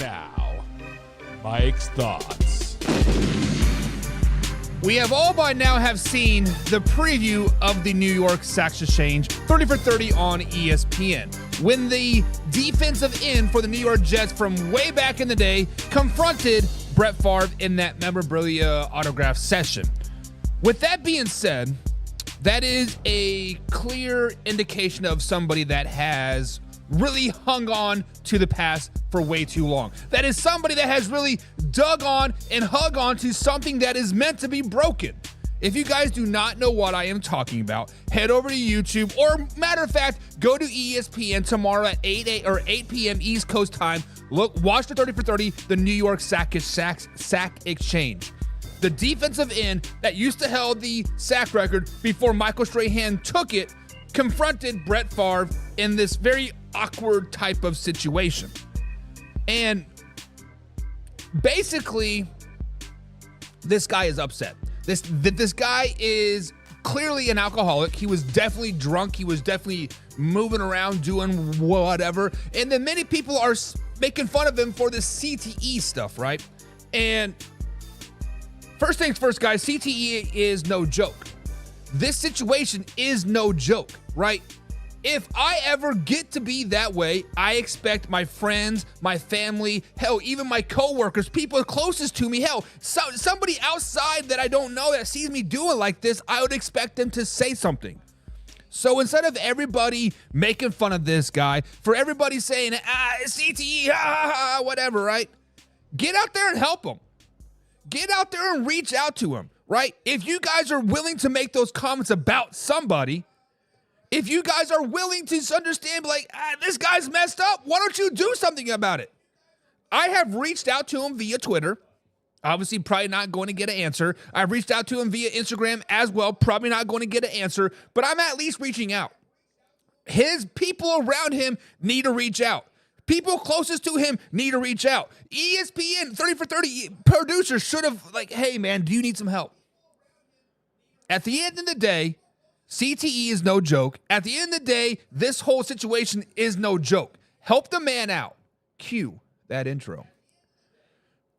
now, Mike's thoughts. We have all by now have seen the preview of the New York Sacks Exchange 30 for 30 on ESPN. When the defensive end for the New York Jets from way back in the day confronted Brett Favre in that memorabilia autograph session. With that being said, that is a clear indication of somebody that has really hung on to the past for way too long. That is somebody that has really dug on and hung on to something that is meant to be broken. If you guys do not know what I am talking about, head over to YouTube, or matter of fact, go to ESPN tomorrow at 8 p.m. East Coast time. Watch the 30 for 30, the New York Sack Exchange. The defensive end that used to hold the sack record before Michael Strahan took it confronted Brett Favre in this very awkward type of situation. And basically, this guy is upset. This guy is clearly an alcoholic. He was definitely drunk. He was definitely moving around doing whatever. And then many people are making fun of him for this CTE stuff, right? And first things first, guys, CTE is no joke. This situation is no joke, right? If I ever get to be that way, I expect my friends, my family, hell, even my coworkers, people closest to me, hell, somebody outside that I don't know that sees me doing like this, I would expect them to say something. So instead of everybody making fun of this guy, for everybody saying, CTE, whatever, right? Get out there and help him. Get out there and reach out to him, right? If you guys are willing to make those comments about somebody, if you guys are willing to understand, like, this guy's messed up, why don't you do something about it? I have reached out to him via Twitter. Obviously, probably not going to get an answer. I've reached out to him via Instagram as well. Probably not going to get an answer, but I'm at least reaching out. His people around him need to reach out. People closest to him need to reach out. ESPN 30 for 30 producers should have, like, hey, man, do you need some help? At the end of the day, CTE is no joke. At the end of the day, this whole situation is no joke. Help the man out. Cue that intro.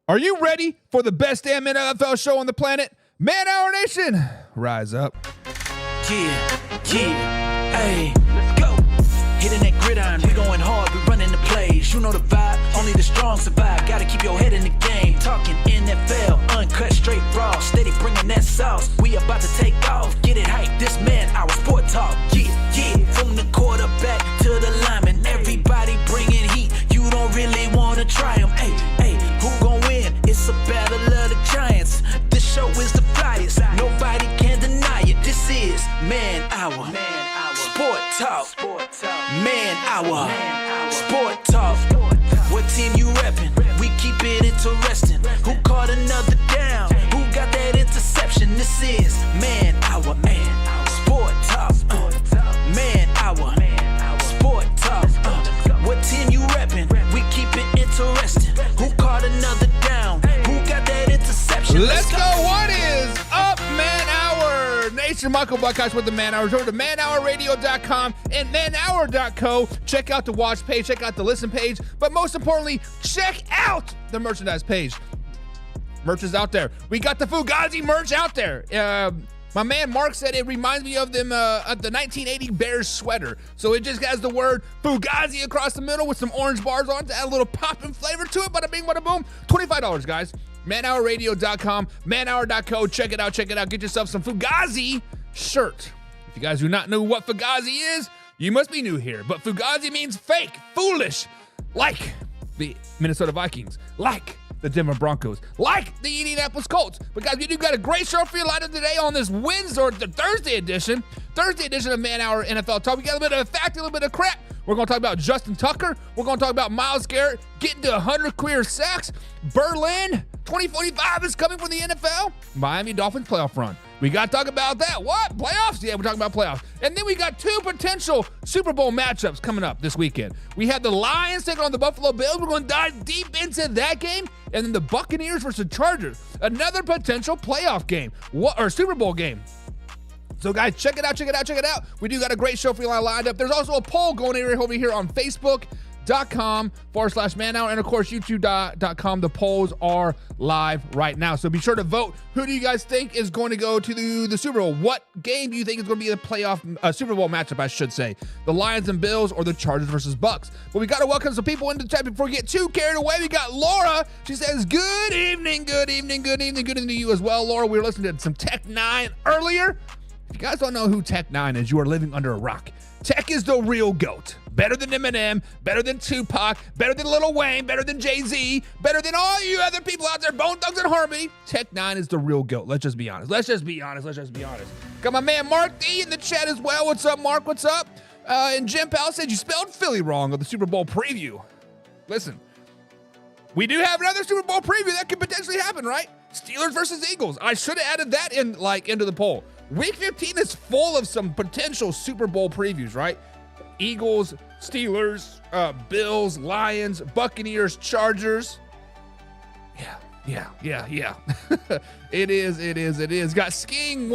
Are you ready for the best damn NFL show on the planet? Man Hour Nation, rise up. Yeah, hey, let's go. Hitting that gridiron, we going hard, we running the plays. You know the vibe, only the strong survive. Gotta keep your head in the game. Talking NFL, uncut, straight raw. Steady bringing that sauce. We about to take off, get it hype. This man, our sport talk. Yeah, from the quarterback to the lineman. Everybody bringing heat. You don't really wanna try them. Hey, who gon' win? It's a battle of the giants. This show is the flyest. Nobody can deny it. This is Man Hour. Sport talk. Man Hour. Sport talk. What team you reppin'? We keep it interesting. Who caught another down? Who got that interception? This is Man Hour. Sport talk. Man Hour. Sport talk. What team you reppin'? We keep it interesting. Who caught another down? Who got that interception? Let's go. What is up, Man Hour Nation? Michael Buckhouse with the Man Hour. Over to manhourradio.com and manhour.co. Check out the watch page, check out the listen page, but most importantly, check out the merchandise page. Merch is out there. We got the Fugazi merch out there. My man Mark said it reminds me of them of the 1980 Bears sweater. So it just has the word Fugazi across the middle with some orange bars on it to add a little pop and flavor to it. Bada bing, bada boom. $25, guys. manhourradio.com, manhour.co. Check it out. Get yourself some Fugazi shirt. If you guys do not know what Fugazi is, you must be new here. But Fugazi means fake, foolish, like the Minnesota Vikings, like the Denver Broncos, like the Indianapolis Colts. But guys, we do got a great show for you lined today on this Wednesday, or the Thursday edition of Man Hour NFL Talk. We got a little bit of fact, a little bit of crap. We're going to talk about Justin Tucker. We're going to talk about Myles Garrett getting to 100 career sacks. Berlin 2045 is coming from the NFL. Miami Dolphins playoff run. We got to talk about that. What? Playoffs? Yeah, we're talking about playoffs. And then we got two potential Super Bowl matchups coming up this weekend. We have the Lions taking on the Buffalo Bills. We're going to dive deep into that game. And then the Buccaneers versus Chargers. Another potential playoff game. Or Super Bowl game. So guys, check it out. We do got a great show for you lined up. There's also a poll going over here on Facebook. youtube.com/manhour, and of course youtube.com. The polls are live right now, so be sure to vote. Who do you guys think is going to go to the Super Bowl? What game do you think is going to be the playoff Super Bowl matchup, I should say? The Lions and Bills or the Chargers versus Bucks? But we got to welcome some people into the chat before we get too carried away. We got Laura. She says, good evening to you as well, Laura. We were listening to some Tech 9 earlier. If you guys don't know who Tech 9 is, you are living under a rock. Tech is the real GOAT. Better than Eminem, better than Tupac, better than Lil Wayne, better than Jay-Z, better than all you other people out there, Bone Thugs and Harmony. Tech 9 is the real GOAT. Let's just be honest. Got my man Mark D in the chat as well. What's up, Mark? What's up? And Jim Powell said you spelled Philly wrong on the Super Bowl preview. Listen, we do have another Super Bowl preview that could potentially happen, right? Steelers versus Eagles. I should have added that into the poll. Week 15 is full of some potential Super Bowl previews, right? Eagles, Steelers, Bills, Lions, Buccaneers, Chargers. Yeah. It is. Got skiing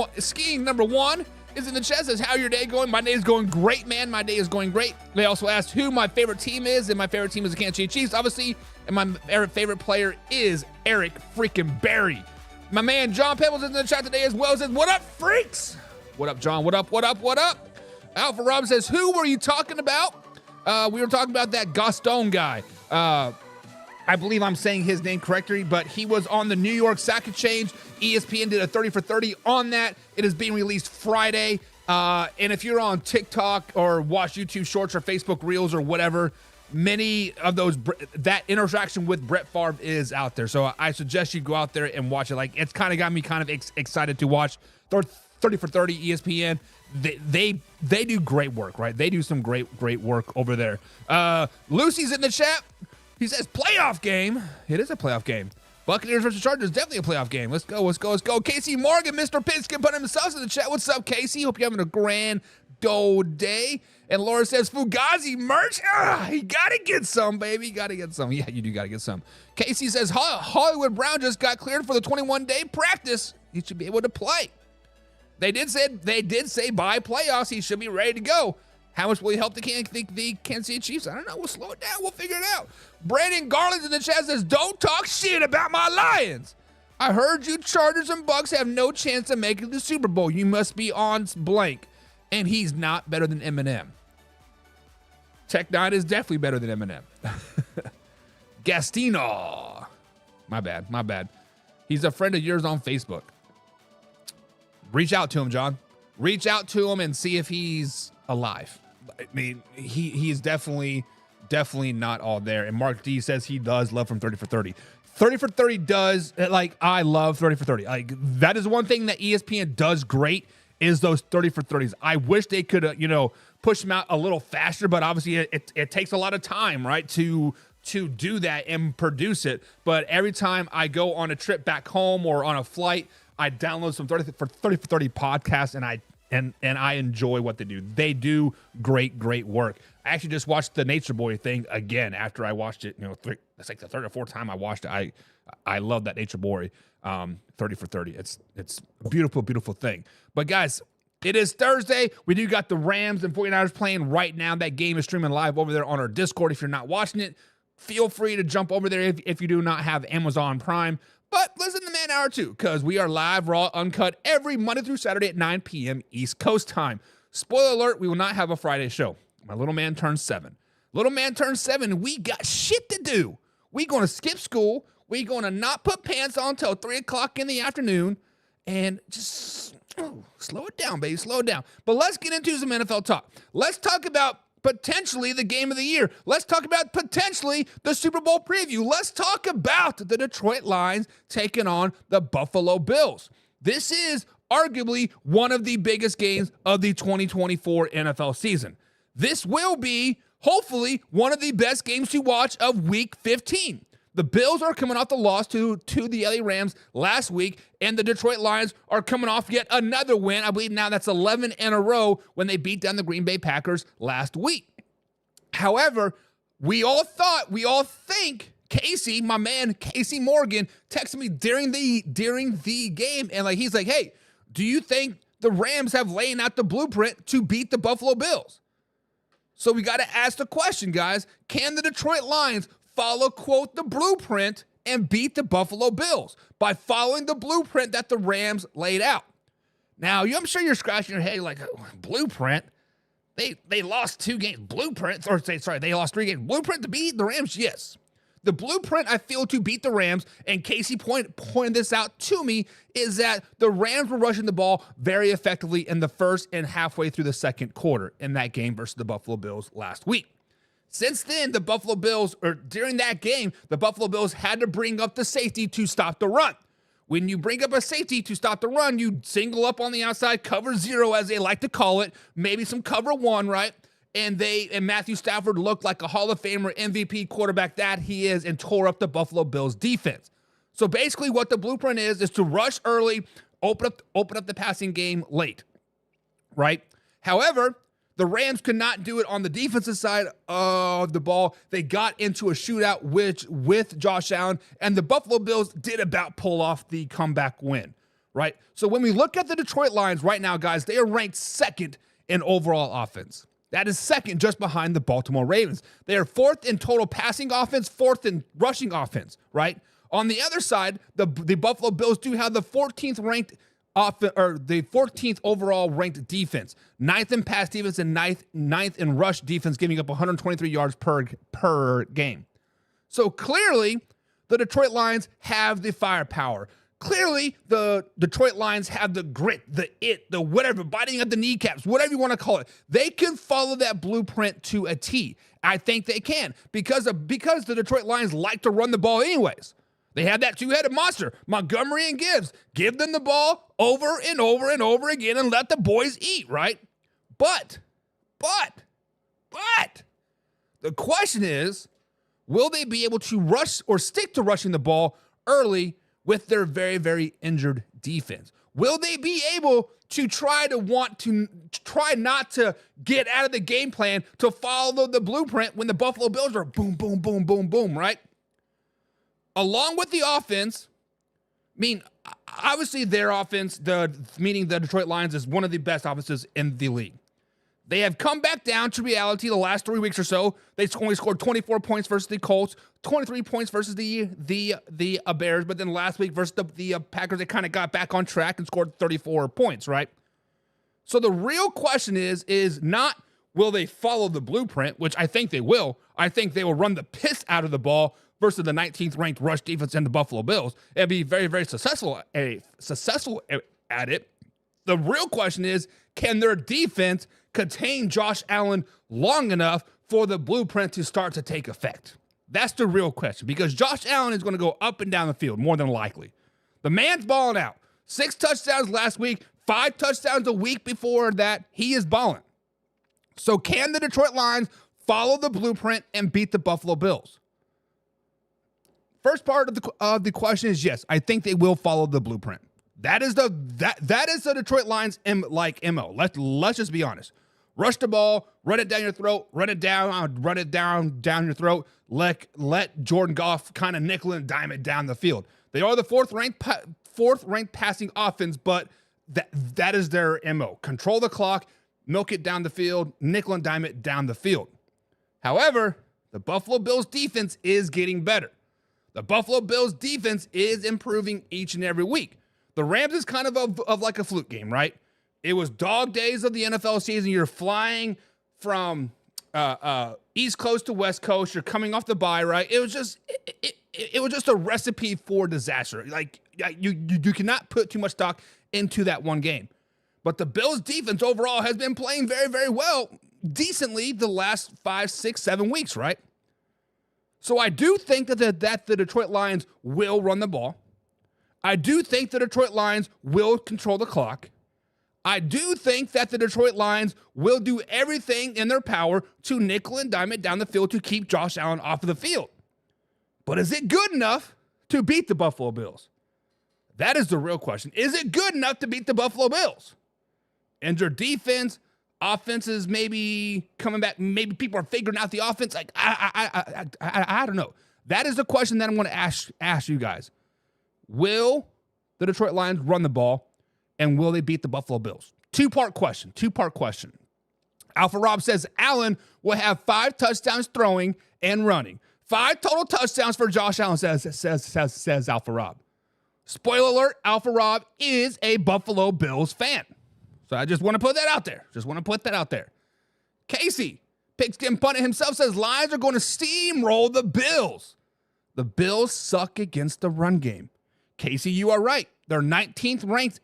number 1 is in the chat. Says, how your day going? My day is going great, man. My day is going great. They also asked who my favorite team is, and my favorite team is the Kansas City Chiefs, obviously, and my favorite player is Eric freaking Berry. My man John Pebbles is in the chat today as well. Says, what up, freaks? What up, John? What up? Alpha Rob says, who were you talking about? We were talking about that Gaston guy. I believe I'm saying his name correctly, but he was on the New York Stock Exchange. ESPN did a 30 for 30 on that. It is being released Friday. And if you're on TikTok or watch YouTube Shorts or Facebook Reels or whatever, many of those, that interaction with Brett Favre is out there. So I suggest you go out there and watch it. Like, it's kind of got me kind of excited to watch 30 for 30 ESPN. They do great work, right? They do some great work over there. Lucy's in the chat. He says, playoff game. It is a playoff game. Buccaneers versus Chargers, definitely a playoff game. Let's go. Casey Morgan, Mr. Pigskin, put himself in the chat. What's up, Casey? Hope you're having a grand day. And Laura says, Fugazi merch. You gotta get some, baby. Gotta get some. Yeah, you do gotta get some. Casey says, Hollywood Brown just got cleared for the 21-day practice. He should be able to play. They did say by playoffs he should be ready to go. How much will he help the Kansas City Chiefs? I don't know. We'll slow it down. We'll figure it out. Brandon Garland's in the chat says, don't talk shit about my Lions. I heard you Chargers and Bucks have no chance of making the Super Bowl. You must be on blank. And he's not better than Eminem. Tech 9 is definitely better than Eminem. Gastino. My bad. He's a friend of yours on Facebook. Reach out to him, John. Reach out to him and see if he's alive. I mean, he is definitely not all there. And Mark D says he does love from 30 for 30. 30 for 30 does, like, I love 30 for 30. Like, that is one thing that ESPN does great is those 30 for 30s. I wish they could, push them out a little faster, but obviously it takes a lot of time, right, to do that and produce it. But every time I go on a trip back home or on a flight, I download some 30 for 30 podcasts, and I enjoy what they do. They do great work. I actually just watched the Nature Boy thing again after I watched it. It's like the third or fourth time I watched it. I love that Nature Boy 30 for 30. It's a beautiful thing. But guys, it is Thursday. We do got the Rams and 49ers playing right now. That game is streaming live over there on our Discord. If you're not watching it, feel free to jump over there if you do not have Amazon Prime. But listen to Man Hour too, because we are live, raw, uncut every Monday through Saturday at 9 p.m. East Coast time. Spoiler alert, we will not have a Friday show. My little man turned 7. We got shit to do. We going to skip school. We going to not put pants on until 3 o'clock in the afternoon. And just slow it down, baby. Slow it down. But let's get into some NFL talk. Let's talk about potentially the game of the year. Let's talk about potentially the Super Bowl preview. Let's talk about the Detroit Lions taking on the Buffalo Bills. This is arguably one of the biggest games of the 2024 NFL season. This will be, hopefully, one of the best games to watch of Week 15. The Bills are coming off the loss to the LA Rams last week, and the Detroit Lions are coming off yet another win. I believe now that's 11 in a row when they beat down the Green Bay Packers last week. However, we all think Casey, my man Casey Morgan, texted me during the game, and he's like, hey, do you think the Rams have laying out the blueprint to beat the Buffalo Bills? So we got to ask the question, guys, can the Detroit Lions follow, quote, the blueprint and beat the Buffalo Bills by following the blueprint that the Rams laid out? Now, I'm sure you're scratching your head like, blueprint? They lost 2 games. Blueprint, or sorry, they lost 3 games. Blueprint to beat the Rams? Yes. The blueprint I feel to beat the Rams, and Casey pointed this out to me, is that the Rams were rushing the ball very effectively in the first and halfway through the second quarter in that game versus the Buffalo Bills last week. Since then, during that game, the Buffalo Bills had to bring up the safety to stop the run. When you bring up a safety to stop the run, you single up on the outside, cover 0, as they like to call it, maybe some cover 1, right? And Matthew Stafford looked like a Hall of Famer MVP quarterback that he is and tore up the Buffalo Bills defense. So basically what the blueprint is to rush early, open up the passing game late, right? However, the Rams could not do it on the defensive side of the ball. They got into a shootout with Josh Allen, and the Buffalo Bills did about pull off the comeback win, right? So when we look at the Detroit Lions right now, guys, they are ranked 2nd in overall offense. That is 2nd just behind the Baltimore Ravens. They are 4th in total passing offense, 4th in rushing offense, right? On the other side, the Buffalo Bills do have the 14th ranked the 14th overall ranked defense, 9th in pass defense and 9th in rush defense, giving up 123 yards per game. So clearly, the Detroit Lions have the firepower. Clearly, the Detroit Lions have the grit, the whatever, biting at the kneecaps, whatever you want to call it. They can follow that blueprint to a T. I think they can because the Detroit Lions like to run the ball anyways. They have that 2-headed monster, Montgomery and Gibbs. Give them the ball over and over and over again and let the boys eat, right? But, the question is, will they be able to rush or stick to rushing the ball early with their very, very injured defense? Will they be able to try not to get out of the game plan to follow the blueprint when the Buffalo Bills are boom, boom, boom, boom, boom, right? Along with the offense, obviously their offense, meaning the Detroit Lions, is one of the best offenses in the league. They have come back down to reality the last 3 weeks or so. They only scored 24 points versus the Colts, 23 points versus the Bears, but then last week versus the Packers, they kind of got back on track and scored 34 points, right? So the real question is not will they follow the blueprint, which I think they will. I think they will run the piss out of the ball versus the 19th ranked rush defense and the Buffalo Bills and be very, very successful at it. The real question is, can their defense contain Josh Allen long enough for the blueprint to start to take effect? That's the real question, because Josh Allen is going to go up and down the field more than likely. The man's balling out. 6 touchdowns last week, 5 touchdowns a week before that. He is balling. So can the Detroit Lions follow the blueprint and beat the Buffalo Bills? First part of the question is yes, I think they will follow the blueprint. That is the Detroit Lions MO. Let's just be honest. Rush the ball, run it down your throat, run it down your throat. Let Jordan Goff kind of nickel and dime it down the field. They are the fourth ranked passing offense, but that is their MO. Control the clock, milk it down the field, nickel and dime it down the field. However, the Buffalo Bills defense is getting better. The Buffalo Bills defense is improving each and every week. The Rams is kind of like a fluke game, right? It was dog days of the NFL season. You're flying from East Coast to West Coast. You're coming off the bye, right? It was just a recipe for disaster. Like you cannot put too much stock into that one game. But the Bills defense overall has been playing very, very well, decently the last 5, 6, 7 weeks, right? So I do think that the Detroit Lions will run the ball. I do think the Detroit Lions will control the clock. I do think that the Detroit Lions will do everything in their power to nickel and dime it down the field to keep Josh Allen off of the field. But is it good enough to beat the Buffalo Bills? That is the real question. Is it good enough to beat the Buffalo Bills? Injured defense, offenses maybe coming back. Maybe people are figuring out the offense. Like I don't know. That is the question that I'm going to ask you guys. Will the Detroit Lions run the ball, and will they beat the Buffalo Bills? Two-part question. Alpha Rob says Allen will have 5 touchdowns throwing and running. 5 total touchdowns for Josh Allen, says Alpha Rob. Spoiler alert, Alpha Rob is a Buffalo Bills fan. So I just want to put that out there. Casey, Pigskin Punter himself, says Lions are going to steamroll the Bills. The Bills suck against the run game. Casey, you are right. They're 19th ranked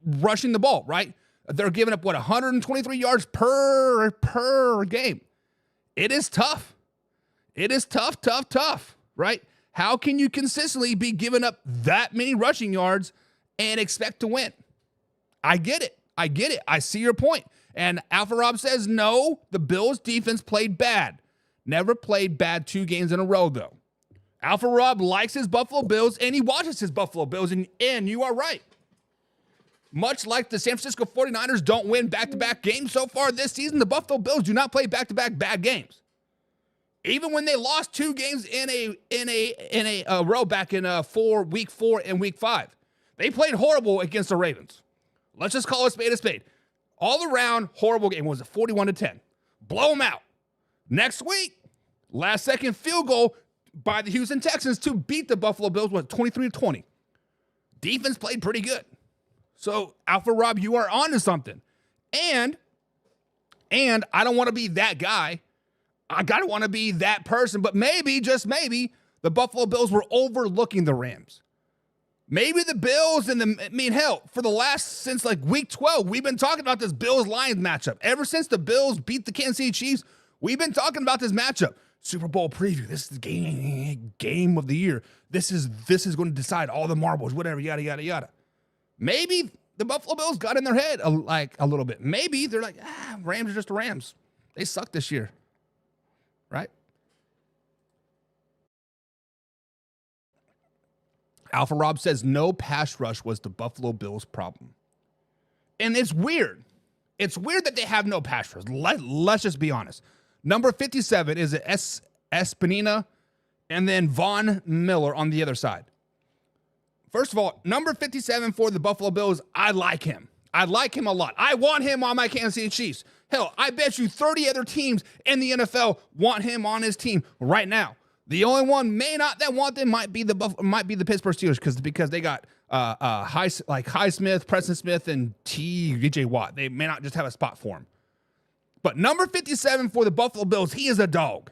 rushing the ball, right? They're giving up, 123 yards per game. It is tough. It is tough, right? How can you consistently be giving up that many rushing yards and expect to win? I get it. I see your point. And Alpha Rob says, no, the Bills defense played bad. Never played bad 2 games in a row, though. Alpha Rob likes his Buffalo Bills, and he watches his Buffalo Bills, and you are right. Much like the San Francisco 49ers don't win back-to-back games so far this season, the Buffalo Bills do not play back-to-back bad games. Even when they lost 2 games in a row back in week 4 and week 5, they played horrible against the Ravens. Let's just call a spade a spade. All around horrible game. Was it 41-10? Blow them out. Next week, last second field goal by the Houston Texans to beat the Buffalo Bills was 23-20. Defense played pretty good. So Alpha Rob, you are onto something. And I don't want to be that guy. I gotta want to be that person, but maybe, just maybe, the Buffalo Bills were overlooking the Rams. Maybe the Bills since like week 12, we've been talking about this Bills-Lions matchup. Ever since the Bills beat the Kansas City Chiefs, we've been talking about this matchup. Super Bowl preview. This is the game of the year. This is going to decide all the marbles, whatever, yada, yada, yada. Maybe the Buffalo Bills got in their head a little bit. Maybe they're like, Rams are just the Rams. They suck this year. Right? Alpha Rob says no pass rush was the Buffalo Bills' problem. And it's weird. It's weird that they have no pass rush. Let's just be honest. Number 57 is Espinina and then Von Miller on the other side. First of all, number 57 for the Buffalo Bills, I like him. I like him a lot. I want him on my Kansas City Chiefs. Hell, I bet you 30 other teams in the NFL want him on his team right now. The only one may not that want them might be the Pittsburgh Steelers because they got Highsmith, Preston Smith, and T.J. Watt. They may not just have a spot for him. But number 57 for the Buffalo Bills, he is a dog.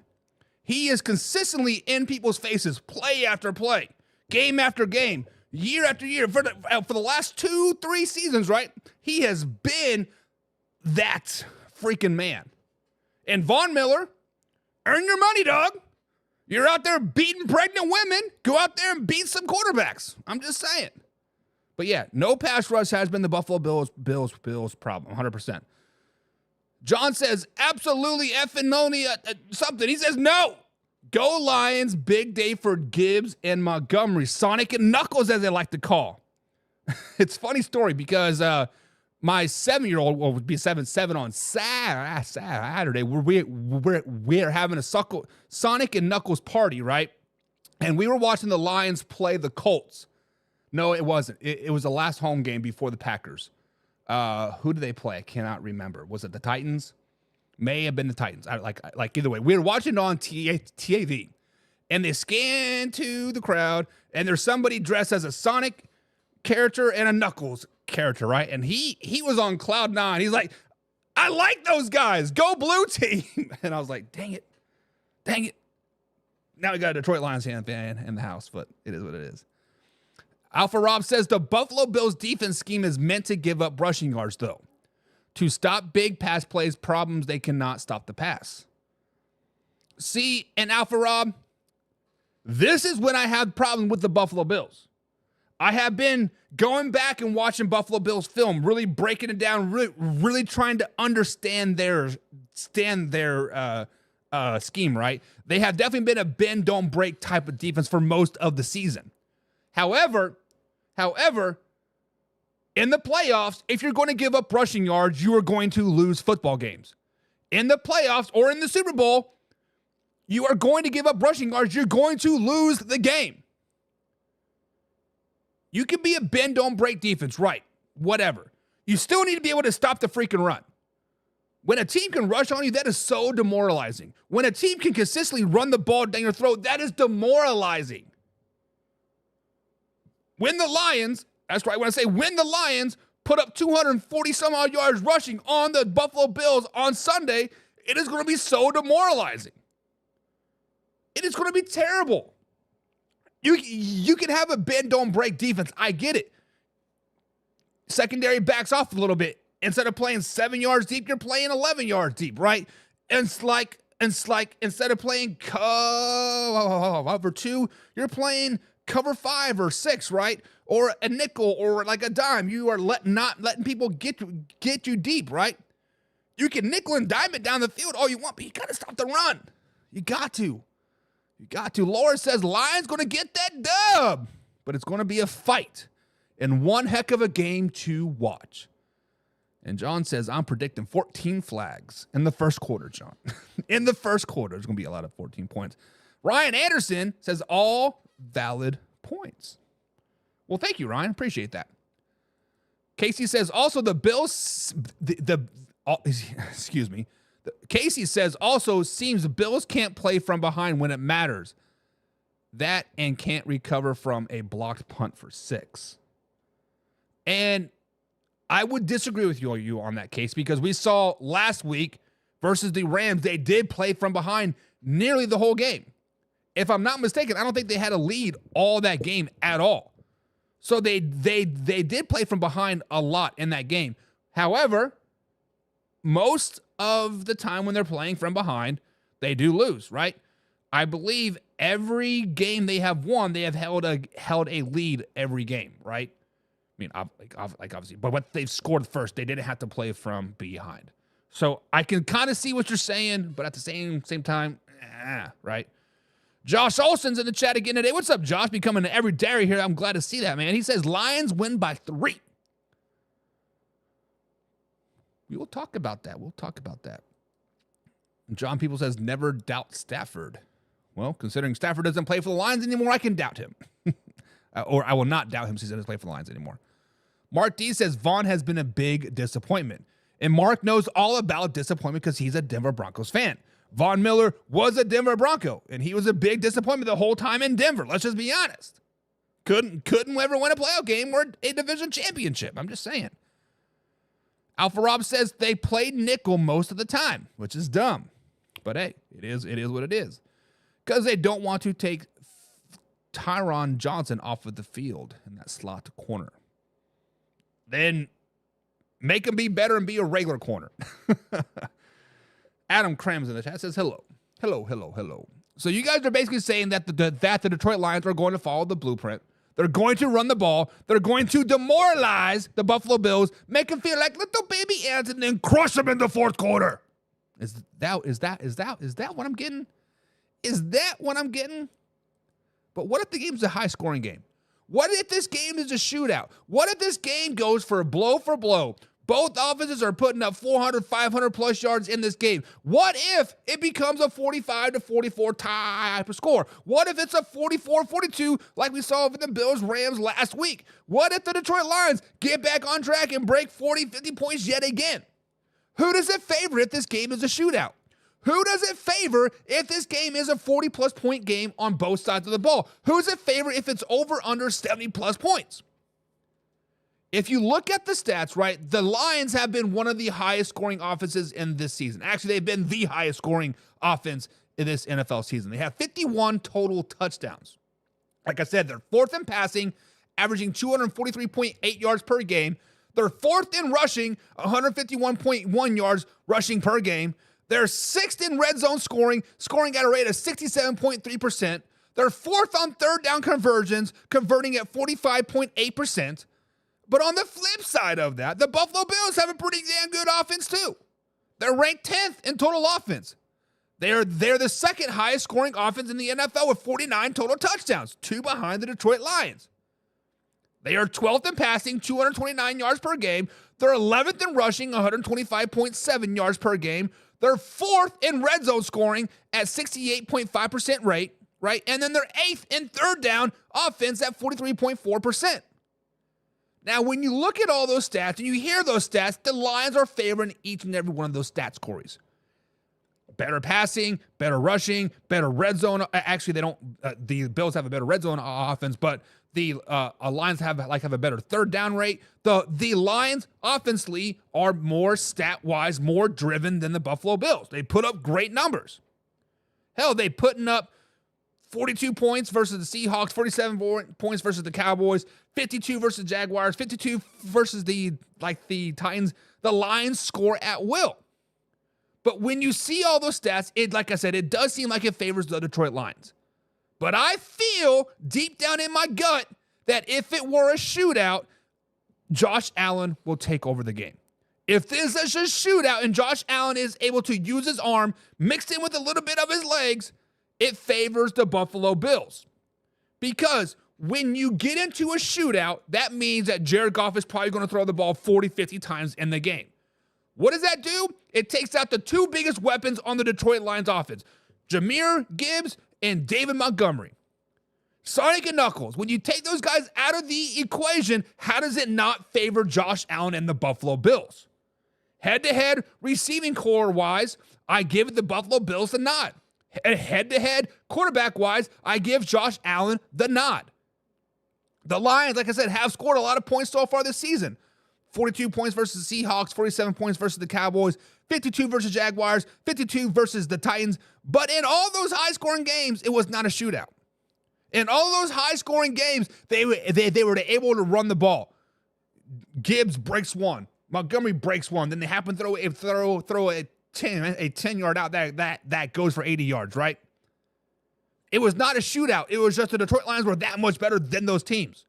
He is consistently in people's faces, play after play, game after game, year after year. For the last 2-3 seasons, right? He has been that freaking man. And Von Miller, earn your money, dog. You're out there beating pregnant women. Go out there and beat some quarterbacks. I'm just saying. But yeah, no pass rush has been the Buffalo Bills problem, 100%. John says, absolutely effing noni something. He says, no. Go Lions, big day for Gibbs and Montgomery. Sonic and Knuckles, as they like to call. It's a funny story because my 7-year-old will be 7 on Saturday. We're having a Sonic and Knuckles party, right? And we were watching the Lions play the Colts. No, it wasn't. It was the last home game before the Packers. Who did they play? I cannot remember. Was it the Titans? May have been the Titans. Like either way. We were watching it on TAV. And they scan to the crowd, and there's somebody dressed as a Sonic character and a Knuckles character, right? And he was on cloud 9. He's like, I like those guys. Go blue team. And I was like, dang it. Now we got a Detroit Lions fan in the house, but it is what it is. Alpha Rob says the Buffalo Bills defense scheme is meant to give up rushing yards, though. To stop big pass plays, problems they cannot stop the pass. See, and Alpha Rob, this is when I have problems with the Buffalo Bills. I have been going back and watching Buffalo Bills film, really breaking it down, really trying to understand their scheme, right? They have definitely been a bend, don't break type of defense for most of the season. However, in the playoffs, if you're going to give up rushing yards, you are going to lose football games. In the playoffs or in the Super Bowl, you are going to give up rushing yards. You're going to lose the game. You can be a bend, don't break defense, right? Whatever. You still need to be able to stop the freaking run. When a team can rush on you, that is so demoralizing. When a team can consistently run the ball down your throat, that is demoralizing. When the Lions, that's right, when I say when the Lions put up 240 some odd yards rushing on the Buffalo Bills on Sunday, it is going to be so demoralizing. It is going to be terrible. You can have a bend, don't break defense. I get it. Secondary backs off a little bit. Instead of playing 7 yards deep, you're playing 11 yards deep, right? And it's like instead of playing cover 2, you're playing cover 5 or 6, right? Or a nickel or like a dime. You are not letting people get you deep, right? You can nickel and dime it down the field all you want, but you got to stop the run. You got to. Laura says Lions going to get that dub, but it's going to be a fight and one heck of a game to watch. And John says, I'm predicting 14 flags in the first quarter, John. In the first quarter, there's going to be a lot of 14 points. Ryan Anderson says all valid points. Well, thank you, Ryan. Appreciate that. Casey says also the Bills, excuse me. Casey says also seems the Bills can't play from behind when it matters. That and can't recover from a blocked punt for 6. And I would disagree with you on that case because we saw last week versus the Rams, they did play from behind nearly the whole game. If I'm not mistaken, I don't think they had a lead all that game at all. So they did play from behind a lot in that game. However, most of the time when they're playing from behind, they do lose, right? I believe every game they have won, they have held a lead every game, right? I mean, obviously, but what they've scored first, they didn't have to play from behind. So I can kind of see what you're saying, but at the same time, right? Josh Olson's in the chat again today. What's up, Josh? Becoming an everyday here. I'm glad to see that, man. He says Lions win by 3. We will talk about that. John People says never doubt Stafford. Well, considering Stafford doesn't play for the Lions anymore, I can doubt him. Or I will not doubt him since he doesn't play for the Lions anymore. Mark D says Vaughn has been a big disappointment. And Mark knows all about disappointment because he's a Denver Broncos fan. Von Miller was a Denver Bronco, and he was a big disappointment the whole time in Denver. Let's just be honest. Couldn't ever win a playoff game or a division championship. I'm just saying. Alpha Rob says they played nickel most of the time, which is dumb. But hey, it is what it is. Because they don't want to take Tyron Johnson off of the field in that slot corner. Then make him be better and be a regular corner. Adam Krams in the chat says hello. So you guys are basically saying that the Detroit Lions are going to follow the blueprint. They're going to run the ball. They're going to demoralize the Buffalo Bills, make them feel like little baby ants, and then crush them in the fourth quarter. Is that what I'm getting? Is that what I'm getting? But what if the game's a high-scoring game? What if this game is a shootout? What if this game goes for blow? Both offenses are putting up 400, 500-plus yards in this game. What if it becomes a 45-44 type of score? What if it's a 44-42 like we saw with the Bills-Rams last week? What if the Detroit Lions get back on track and break 40, 50 points yet again? Who does it favor if this game is a shootout? Who does it favor if this game is a 40-plus point game on both sides of the ball? Who does it favor if it's over under 70-plus points? If you look at the stats, right, the Lions have been one of the highest scoring offenses in this season. Actually, they've been the highest scoring offense in this NFL season. They have 51 total touchdowns. Like I said, they're fourth in passing, averaging 243.8 yards per game. They're fourth in rushing, 151.1 yards rushing per game. They're sixth in red zone scoring at a rate of 67.3%. They're fourth on third down conversions, converting at 45.8%. But on the flip side of that, the Buffalo Bills have a pretty damn good offense too. They're ranked 10th in total offense. They're the second highest scoring offense in the NFL with 49 total touchdowns, 2 behind the Detroit Lions. They are 12th in passing, 229 yards per game. They're 11th in rushing, 125.7 yards per game. They're 4th in red zone scoring at 68.5% rate, right? And then they're 8th in third down offense at 43.4%. Now, when you look at all those stats and you hear those stats, the Lions are favoring each and every one of those stats, Corey's. Better passing, better rushing, better red zone. Actually, they don't. The Bills have a better red zone offense, but the Lions have a better third down rate. The Lions offensively are more stat-wise, more driven than the Buffalo Bills. They put up great numbers. Hell, they putting up 42 points versus the Seahawks, 47 points versus the Cowboys, 52 versus the Jaguars, 52 versus the Titans. The Lions score at will. But when you see all those stats, like I said, it does seem like it favors the Detroit Lions. But I feel deep down in my gut that if it were a shootout, Josh Allen will take over the game. If this is a shootout and Josh Allen is able to use his arm mixed in with a little bit of his legs, it favors the Buffalo Bills. Because when you get into a shootout, that means that Jared Goff is probably going to throw the ball 40, 50 times in the game. What does that do? It takes out the two biggest weapons on the Detroit Lions offense, Jahmyr Gibbs and David Montgomery. Sonic and Knuckles, when you take those guys out of the equation, how does it not favor Josh Allen and the Buffalo Bills? Head-to-head, receiving core-wise, I give the Buffalo Bills the nod. Head-to-head, quarterback-wise, I give Josh Allen the nod. The Lions, like I said, have scored a lot of points so far this season. 42 points versus the Seahawks, 47 points versus the Cowboys, 52 versus Jaguars, 52 versus the Titans. But in all those high-scoring games, it was not a shootout. In all those high-scoring games, they were able to run the ball. Gibbs breaks one. Montgomery breaks one. Then they happen to throw a 10-yard out that goes for 80 yards, right? It was not a shootout. It was just the Detroit Lions were that much better than those teams.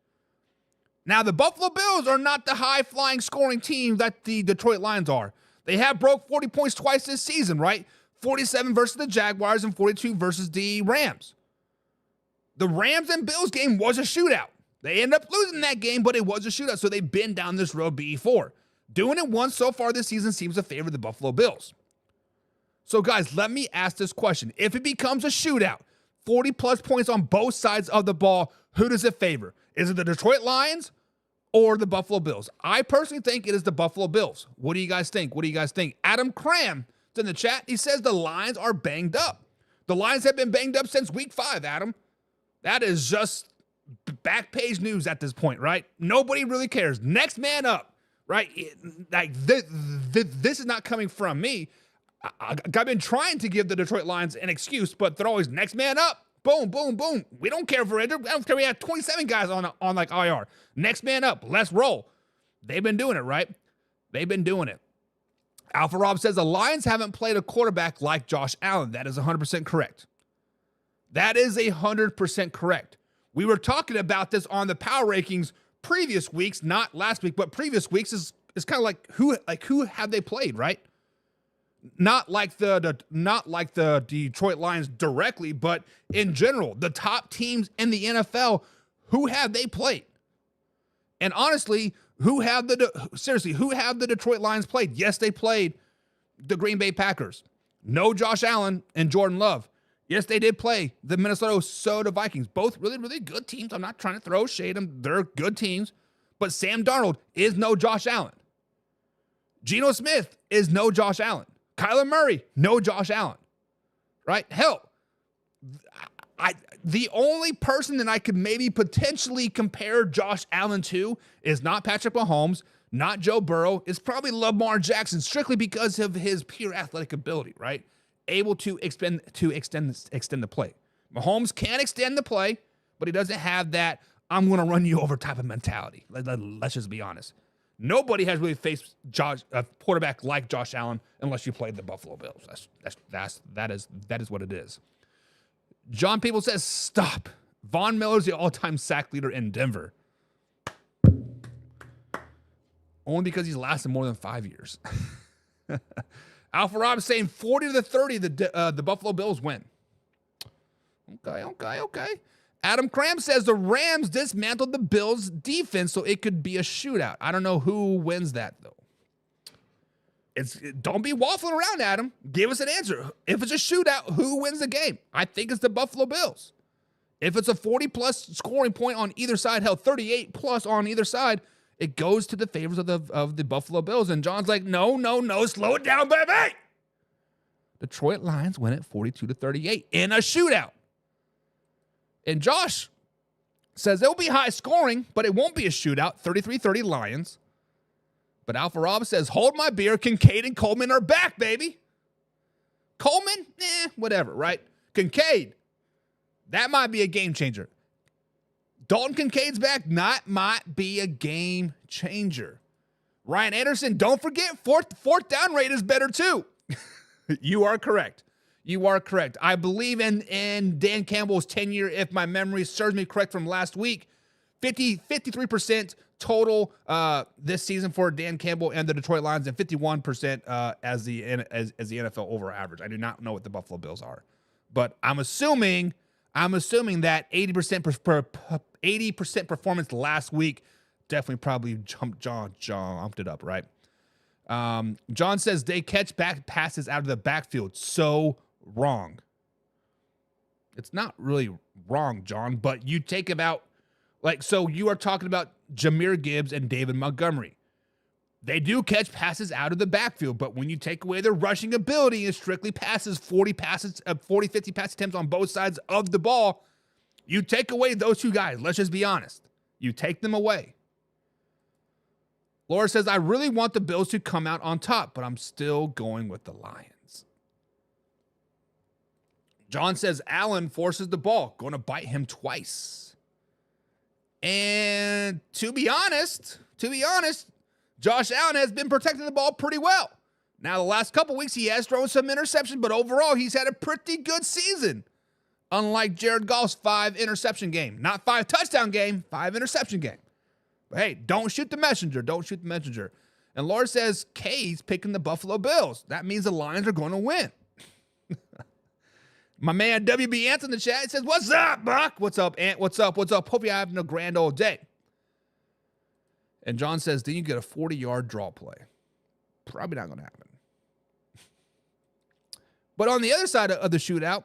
Now, the Buffalo Bills are not the high-flying scoring team that the Detroit Lions are. They have broke 40 points twice this season, right? 47 versus the Jaguars and 42 versus the Rams. The Rams and Bills game was a shootout. They ended up losing that game, but it was a shootout, so they've been down this road before. Doing it once so far this season seems to favor the Buffalo Bills. So, guys, let me ask this question. If it becomes a shootout, 40-plus points on both sides of the ball, who does it favor? Is it the Detroit Lions or the Buffalo Bills? I personally think it is the Buffalo Bills. What do you guys think? Adam Cram is in the chat. He says the Lions are banged up. The Lions have been banged up since week 5, Adam. That is just back page news at this point, right? Nobody really cares. Next man up, right? This is not coming from me. I've been trying to give the Detroit Lions an excuse, but they're always next man up. Boom, boom, boom. We don't care for it. I don't care. We have 27 guys on like IR. Next man up. Let's roll. They've been doing it, right? They've been doing it. Alpha Rob says the Lions haven't played a quarterback like Josh Allen. That is 100% correct. That is 100% correct. We were talking about this on the power rankings previous weeks, not last week, but previous weeks is kind of like who have they played, right? Not like the Detroit Lions directly, but in general, the top teams in the NFL, who have they played? And honestly, who have the Detroit Lions played? Yes, they played the Green Bay Packers. No Josh Allen and Jordan Love. Yes, they did play the Minnesota Vikings. Both really, really good teams. I'm not trying to throw shade. They're good teams. But Sam Darnold is no Josh Allen. Geno Smith is no Josh Allen. Kyler Murray, no Josh Allen. Right? Hell, the only person that I could maybe potentially compare Josh Allen to is not Patrick Mahomes, not Joe Burrow. It's probably Lamar Jackson, strictly because of his pure athletic ability, right? Able to extend the play. Mahomes can extend the play, but he doesn't have that I'm going to run you over type of mentality. Let's just be honest. Nobody has really faced a quarterback like Josh Allen unless you played the Buffalo Bills. That is what it is. John People says, stop. Von Miller's the all-time sack leader in Denver. Only because he's lasted more than 5 years. Alpha Rob saying 40-30, the Buffalo Bills win. Okay. Adam Cram says the Rams dismantled the Bills' defense so it could be a shootout. I don't know who wins that, though. Don't be waffling around, Adam. Give us an answer. If it's a shootout, who wins the game? I think it's the Buffalo Bills. If it's a 40-plus scoring point on either side, hell, 38-plus on either side, It goes to the favors of the Buffalo Bills. And John's like, no, slow it down, baby. Detroit Lions win it 42-38 in a shootout. And Josh says it'll be high scoring, but it won't be a shootout. 33-30 Lions. But Alpha Rob says, hold my beer. Kincaid and Coleman are back, baby. Coleman? Whatever, right? Kincaid, that might be a game changer. Dalton Kincaid's back, might be a game changer. Ryan Anderson, don't forget, fourth down rate is better too. You are correct. I believe in Dan Campbell's tenure, if my memory serves me correct from last week, 53% total this season for Dan Campbell and the Detroit Lions, and 51% as the NFL over average. I do not know what the Buffalo Bills are, but I'm assuming that 80% performance last week definitely probably jumped it up, right? John says they catch back passes out of the backfield. So wrong. It's not really wrong, John, but you take about, so you are talking about Jahmyr Gibbs and David Montgomery. They do catch passes out of the backfield, but when you take away their rushing ability and strictly passes, 50 pass attempts on both sides of the ball, you take away those two guys. Let's just be honest. You take them away. Laura says, I really want the Bills to come out on top, but I'm still going with the Lions. John says, Allen forces the ball. Going to bite him twice. And to be honest, Josh Allen has been protecting the ball pretty well. Now, the last couple weeks, he has thrown some interceptions, but overall, he's had a pretty good season. Unlike Jared Goff's 5 interception game. Not 5 touchdown game, 5 interception game. But hey, don't shoot the messenger. And Laura says, K's picking the Buffalo Bills. That means the Lions are going to win. My man WB Ant in the chat says, what's up, Buck? What's up, Ant? What's up? Hope you're having a grand old day. And John says, then you get a 40-yard draw play. Probably not going to happen. But on the other side of the shootout,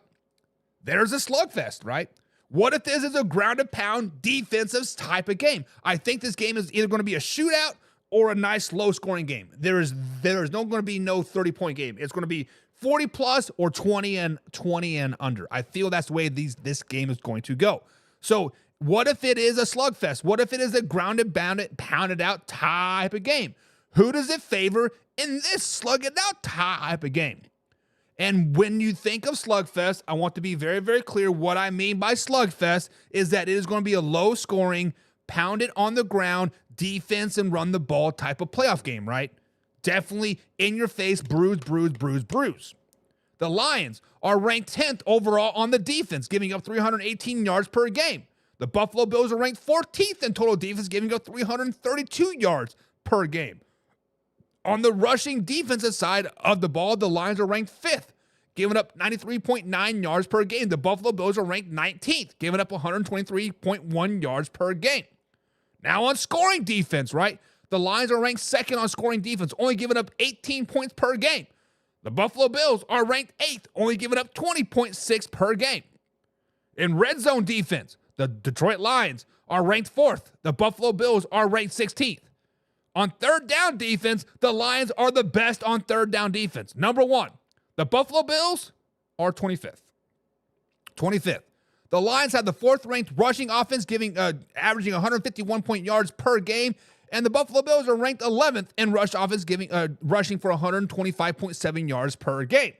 there's a slugfest, right? What if this is a ground-and-pound defensive type of game? I think this game is either going to be a shootout or a nice low-scoring game. There is going to be no 30-point game. It's going to be 40-plus or 20 and under. I feel that's the way this game is going to go. So what if it is a slugfest? What if it is a ground-and-pounded, pounded-out type of game? Who does it favor in this slug-it-out type of game? And when you think of slugfest, I want to be very, very clear. What I mean by slugfest is that it is going to be a low-scoring, pounded on the ground, defense and run the ball type of playoff game, right? Definitely in your face, bruise. The Lions are ranked 10th overall on the defense, giving up 318 yards per game. The Buffalo Bills are ranked 14th in total defense, giving up 332 yards per game. On the rushing defensive side of the ball, the Lions are ranked 5th, giving up 93.9 yards per game. The Buffalo Bills are ranked 19th, giving up 123.1 yards per game. Now on scoring defense, right? The Lions are ranked 2nd on scoring defense, only giving up 18 points per game. The Buffalo Bills are ranked 8th, only giving up 20.6 per game. In red zone defense, the Detroit Lions are ranked 4th. The Buffalo Bills are ranked 16th. On third down defense, the Lions are the best on third down defense. Number 1, the Buffalo Bills are 25th. The Lions have the 4th ranked rushing offense, averaging 151 yards per game, and the Buffalo Bills are ranked 11th in rush offense, rushing for 125.7 yards per game.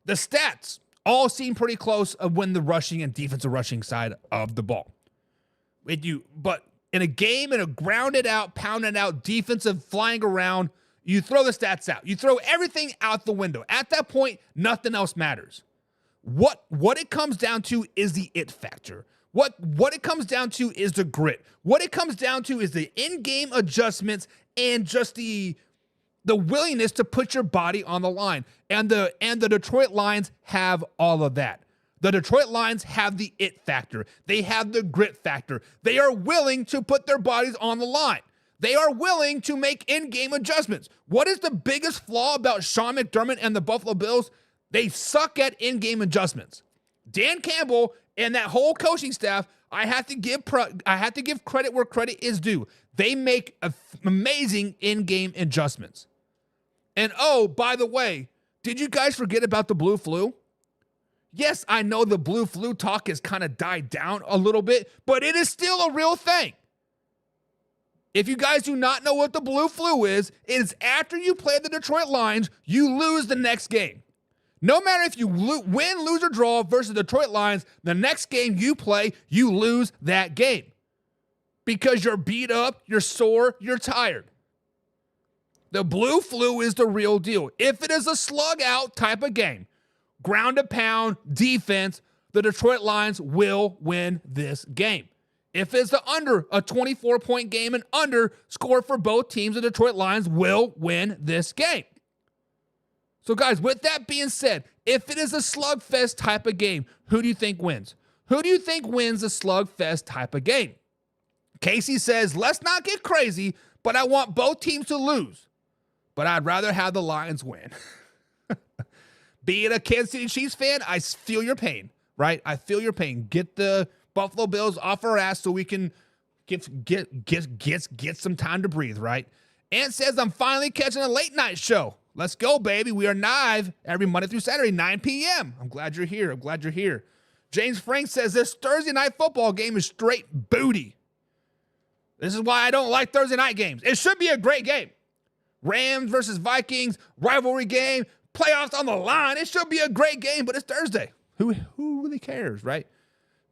The stats all seem pretty close of when the rushing and defensive rushing side of the ball. But in a game, in a grounded out, pounded out, defensive flying around, you throw the stats out. You throw everything out the window. At that point, nothing else matters. What it comes down to is the it factor. What it comes down to is the grit. What it comes down to is the in-game adjustments and just the willingness to put your body on the line. And the Detroit Lions have all of that. The Detroit Lions have the it factor. They have the grit factor. They are willing to put their bodies on the line. They are willing to make in-game adjustments. What is the biggest flaw about Sean McDermott and the Buffalo Bills? They suck at in-game adjustments. Dan Campbell and that whole coaching staff, I have to give credit where credit is due. They make amazing in-game adjustments. And oh, by the way, did you guys forget about the blue flu? Yes, I know the blue flu talk has kind of died down a little bit, but it is still a real thing. If you guys do not know what the blue flu is, it is after you play the Detroit Lions, you lose the next game. No matter if you win, lose, or draw versus the Detroit Lions, the next game you play, you lose that game. Because you're beat up, you're sore, you're tired. The blue flu is the real deal. If it is a slug out type of game, ground and pound defense, the Detroit Lions will win this game. If it's under a 24-point game and under score for both teams, the Detroit Lions will win this game. So guys, with that being said, if it is a slugfest type of game, who do you think wins? Who do you think wins a slugfest type of game? Casey says, let's not get crazy, but I want both teams to lose. But I'd rather have the Lions win. Being a Kansas City Chiefs fan, I feel your pain, right? I feel your pain. Get the Buffalo Bills off our ass so we can get some time to breathe, right? Ant says, I'm finally catching a late night show. Let's go, baby. We are live every Monday through Saturday, 9 p.m. I'm glad you're here. James Frank says, this Thursday night football game is straight booty. This is why I don't like Thursday night games. It should be a great game. Rams versus Vikings, rivalry game, playoffs on the line. It should be a great game, but it's Thursday. Who really cares, right?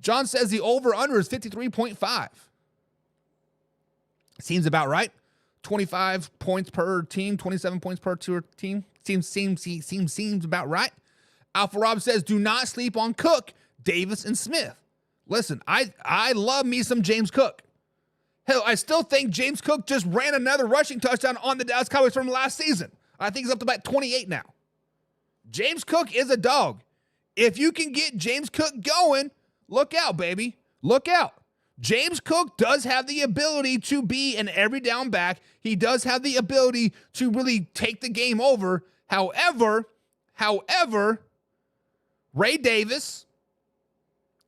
John says the over-under is 53.5. Seems about right. 25 points per team, 27 points per team. Seems about right. Alpha Rob says, do not sleep on Cook, Davis, and Smith. Listen, I love me some James Cook. Hell, I still think James Cook just ran another rushing touchdown on the Dallas Cowboys from last season. I think he's up to about 28 now. James Cook is a dog. If you can get James Cook going, look out, baby. Look out. James Cook does have the ability to be an every down back. He does have the ability to really take the game over. However, Ray Davis,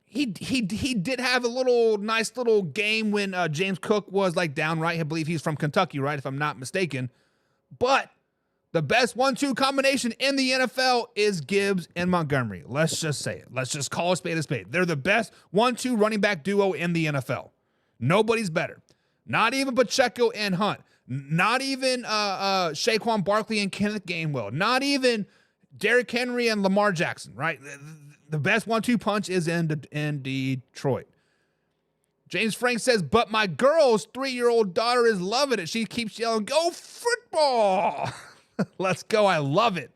he did have a nice little game when James Cook was like downright. I believe he's from Kentucky, right? If I'm not mistaken. But the best 1-2 combination in the NFL is Gibbs and Montgomery. Let's just say it. Let's just call a spade a spade. They're the best 1-2 running back duo in the NFL. Nobody's better. Not even Pacheco and Hunt. Not even Saquon Barkley and Kenneth Gainwell. Not even Derrick Henry and Lamar Jackson, right? The best 1-2 punch is in Detroit. James Frank says, but my girl's 3-year-old daughter is loving it. She keeps yelling, go football. Let's go. I love it.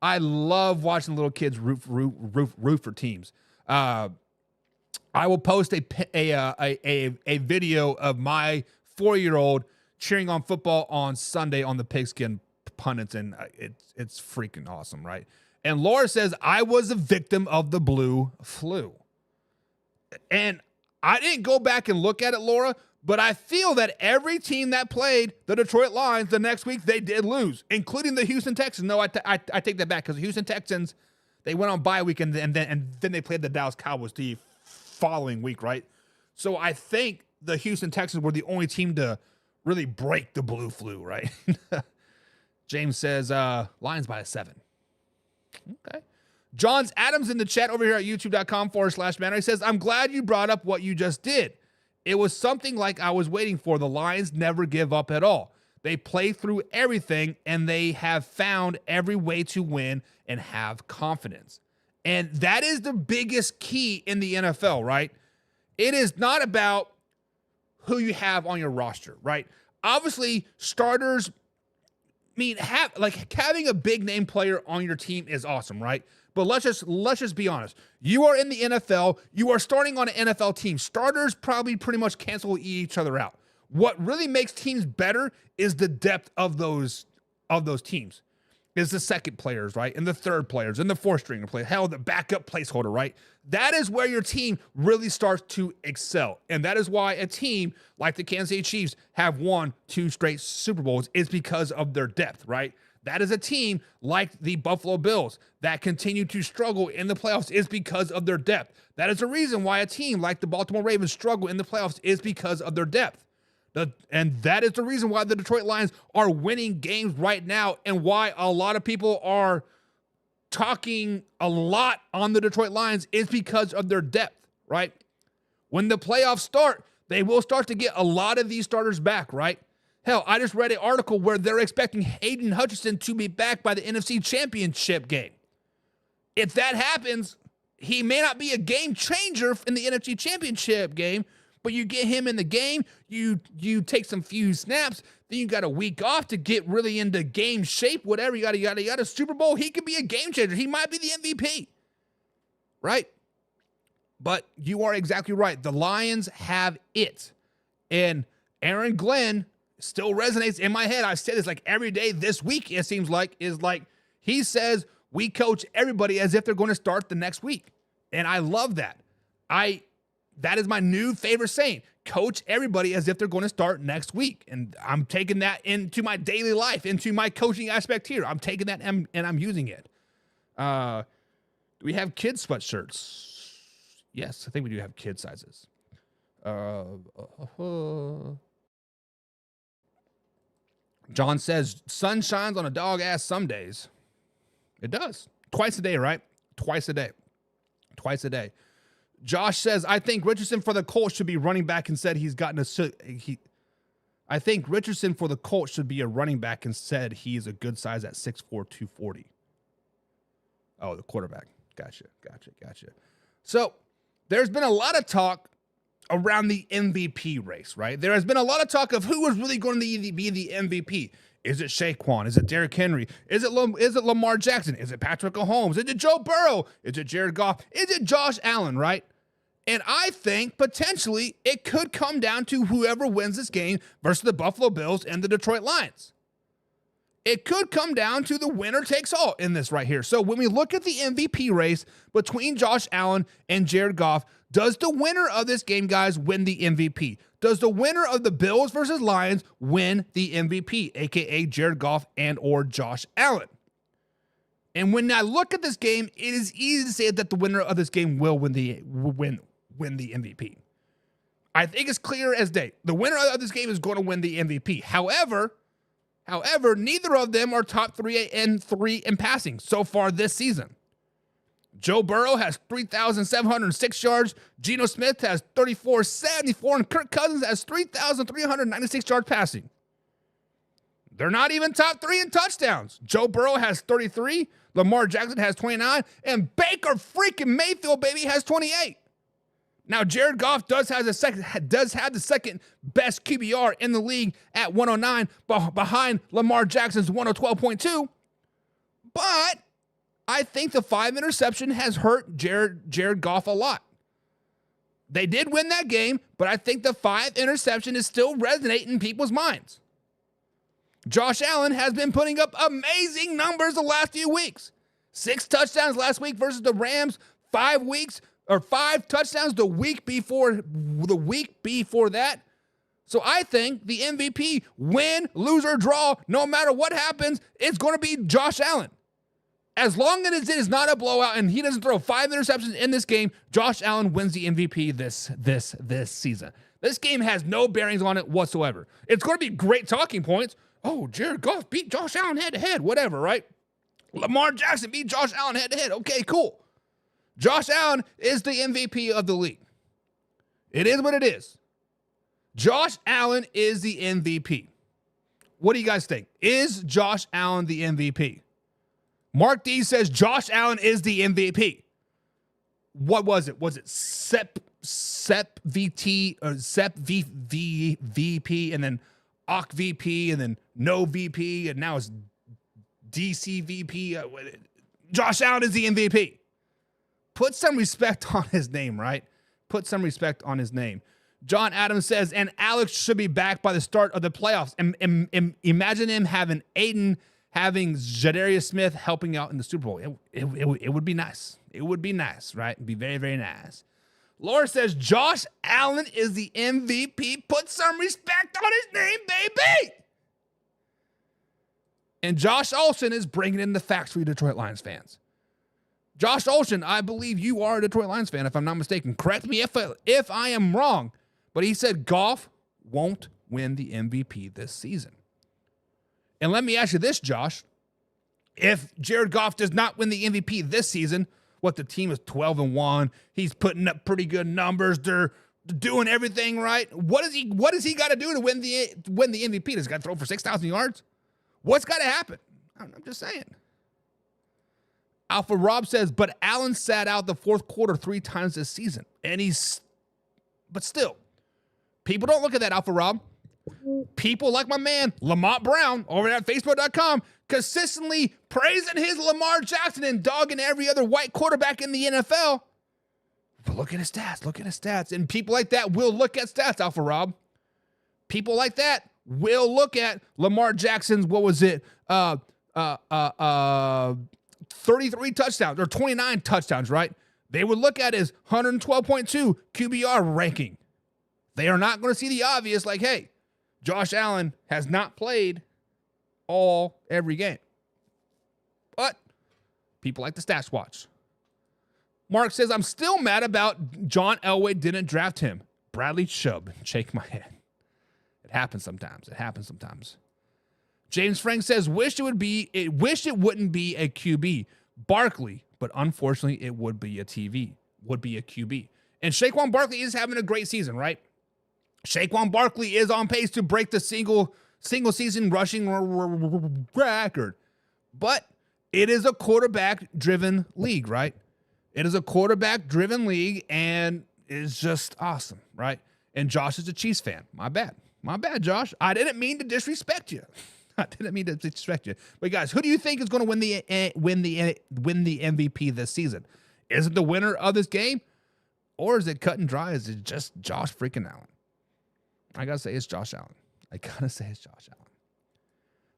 I love watching little kids root for teams. I will post a video of my 4-year-old cheering on football on Sunday on the Pigskin Pundits, and it's freaking awesome, right? And Laura says, I was a victim of the blue flu. And I didn't go back and look at it, Laura, but I feel that every team that played the Detroit Lions the next week, they did lose, including the Houston Texans. No, I take that back, because the Houston Texans, they went on bye week and then they played the Dallas Cowboys the following week, right? So I think the Houston Texans were the only team to really break the blue flu, right? James says, Lions by 7. Okay. John's Adams in the chat over here at youtube.com/Banner. He says, I'm glad you brought up what you just did. It was something like I was waiting for. The Lions never give up at all. They play through everything, and they have found every way to win and have confidence. And that is the biggest key in the NFL, right? It is not about who you have on your roster, right? Obviously, starters, having a big name player on your team is awesome, right? But let's just be honest. You are in the NFL. You are starting on an NFL team. Starters probably pretty much cancel each other out. What really makes teams better is the depth of those teams. Is the second players, right? And the third players and the fourth stringer player. Hell, the backup placeholder, right? That is where your team really starts to excel. And that is why a team like the Kansas City Chiefs have won 2 straight Super Bowls. It's because of their depth, right? That is a team like the Buffalo Bills that continue to struggle in the playoffs is because of their depth. That is the reason why a team like the Baltimore Ravens struggle in the playoffs is because of their depth. And that is the reason why the Detroit Lions are winning games right now, and why a lot of people are talking a lot on the Detroit Lions is because of their depth, right? When the playoffs start, they will start to get a lot of these starters back, right? Hell, I just read an article where they're expecting Hayden Hutchinson to be back by the NFC Championship game. If that happens, he may not be a game changer in the NFC Championship game, but you get him in the game, you take some few snaps, then you got a week off to get really into game shape, whatever. You got a Super Bowl. He could be a game changer. He might be the MVP, right? But you are exactly right. The Lions have it. And Aaron Glenn still resonates in my head. I've said this like every day this week, it seems like, is like he says we coach everybody as if they're going to start the next week. And I love that. That is my new favorite saying. Coach everybody as if they're going to start next week. And I'm taking that into my daily life, into my coaching aspect here. I'm taking that and I'm using it. Do we have kids sweatshirts? Yes, I think we do have kid sizes. John says, sun shines on a dog ass some days. It does. Twice a day, right? Twice a day. Twice a day. Josh says, I think Richardson for the Colts should be running back and said he's gotten I think Richardson for the Colts should be a running back and said he is a good size at 6'4", 240. Oh, the quarterback. Gotcha. So there's been a lot of talk around the MVP race, right? There has been a lot of talk of who is really going to be the MVP. Is it Saquon? Is it Derrick Henry? Is it Lamar Jackson? Is it Patrick Mahomes? Is it Joe Burrow? Is it Jared Goff? Is it Josh Allen, right? And I think potentially it could come down to whoever wins this game versus the Buffalo Bills and the Detroit Lions. It could come down to the winner takes all in this right here. So when we look at the MVP race between Josh Allen and Jared Goff, does the winner of this game, guys, win the MVP? Does the winner of the Bills versus Lions win the MVP, aka Jared Goff and or Josh Allen? And when I look at this game, it is easy to say that the winner of this game will win the MVP. I think it's clear as day. The winner of this game is going to win the MVP. However, neither of them are top 3 in passing so far this season. Joe Burrow has 3,706 yards. Geno Smith has 3,474, and Kirk Cousins has 3,396 yards passing. They're not even top 3 in touchdowns. Joe Burrow has 33, Lamar Jackson has 29, and Baker freaking Mayfield, baby, has 28. Now, Jared Goff does have the second best QBR in the league at 109, behind Lamar Jackson's 112.2. But I think the 5 interception has hurt Jared Goff a lot. They did win that game, but I think the 5 interception is still resonating in people's minds. Josh Allen has been putting up amazing numbers the last few weeks. 6 touchdowns last week versus the Rams, 5 touchdowns the week before that. So I think the MVP, win, lose, or draw, no matter what happens, it's going to be Josh Allen. As long as it is not a blowout and he doesn't throw 5 interceptions in this game, Josh Allen wins the MVP this season. This game has no bearings on it whatsoever. It's going to be great talking points. Oh, Jared Goff beat Josh Allen head-to-head, whatever, right? Lamar Jackson beat Josh Allen head-to-head. Okay, cool. Josh Allen is the MVP of the league. It is what it is. Josh Allen is the MVP. What do you guys think? Is Josh Allen the MVP? Mark D says Josh Allen is the MVP. What was it? Was it Sep VT or Sep VP and then OC VP and then no VP and now it's DC VP? Josh Allen is the MVP. Put some respect on his name, right? Put some respect on his name. John Adams says, and Alex should be back by the start of the playoffs. Imagine him having Aiden, having Jadarius Smith helping out in the Super Bowl. It would be nice. It would be nice, right? It'd be very, very nice. Laura says, Josh Allen is the MVP. Put some respect on his name, baby. And Josh Olsen is bringing in the facts for you Detroit Lions fans. Josh Olsen, I believe you are a Detroit Lions fan, if I'm not mistaken. Correct me if I am wrong, but he said Goff won't win the MVP this season. And let me ask you this, Josh. If Jared Goff does not win the MVP this season, the team is 12-1. He's putting up pretty good numbers. They're doing everything right. What does he got to do to win the MVP? Does he got to throw for 6,000 yards? What's got to happen? I'm just saying. Alpha Rob says, but Allen sat out the fourth quarter 3 times this season. But still, people don't look at that, Alpha Rob. People like my man, Lamont Brown, over at Facebook.com, consistently praising his Lamar Jackson and dogging every other white quarterback in the NFL. But look at his stats. And people like that will look at stats, Alpha Rob. People like that will look at Lamar Jackson's, 33 touchdowns or 29 touchdowns, right? They would look at his 112.2 QBR ranking. They are not going to see the obvious like, hey, Josh Allen has not played every game. But people like the stats watch. Mark says, I'm still mad about John Elway didn't draft him. Bradley Chubb. Shake my head. It happens sometimes. James Frank says, wish it wouldn't be a QB. Barkley, but unfortunately it would be a QB. And Saquon Barkley is having a great season, right? Saquon Barkley is on pace to break the single season rushing record. But it is a quarterback-driven league, right? It is a quarterback-driven league, and it's just awesome, right? And Josh is a Chiefs fan. My bad, Josh. I didn't mean to disrespect you. But guys, who do you think is going to win the MVP this season? Is it the winner of this game, or is it cut and dry? Is it just Josh freaking Allen? I gotta say it's Josh Allen.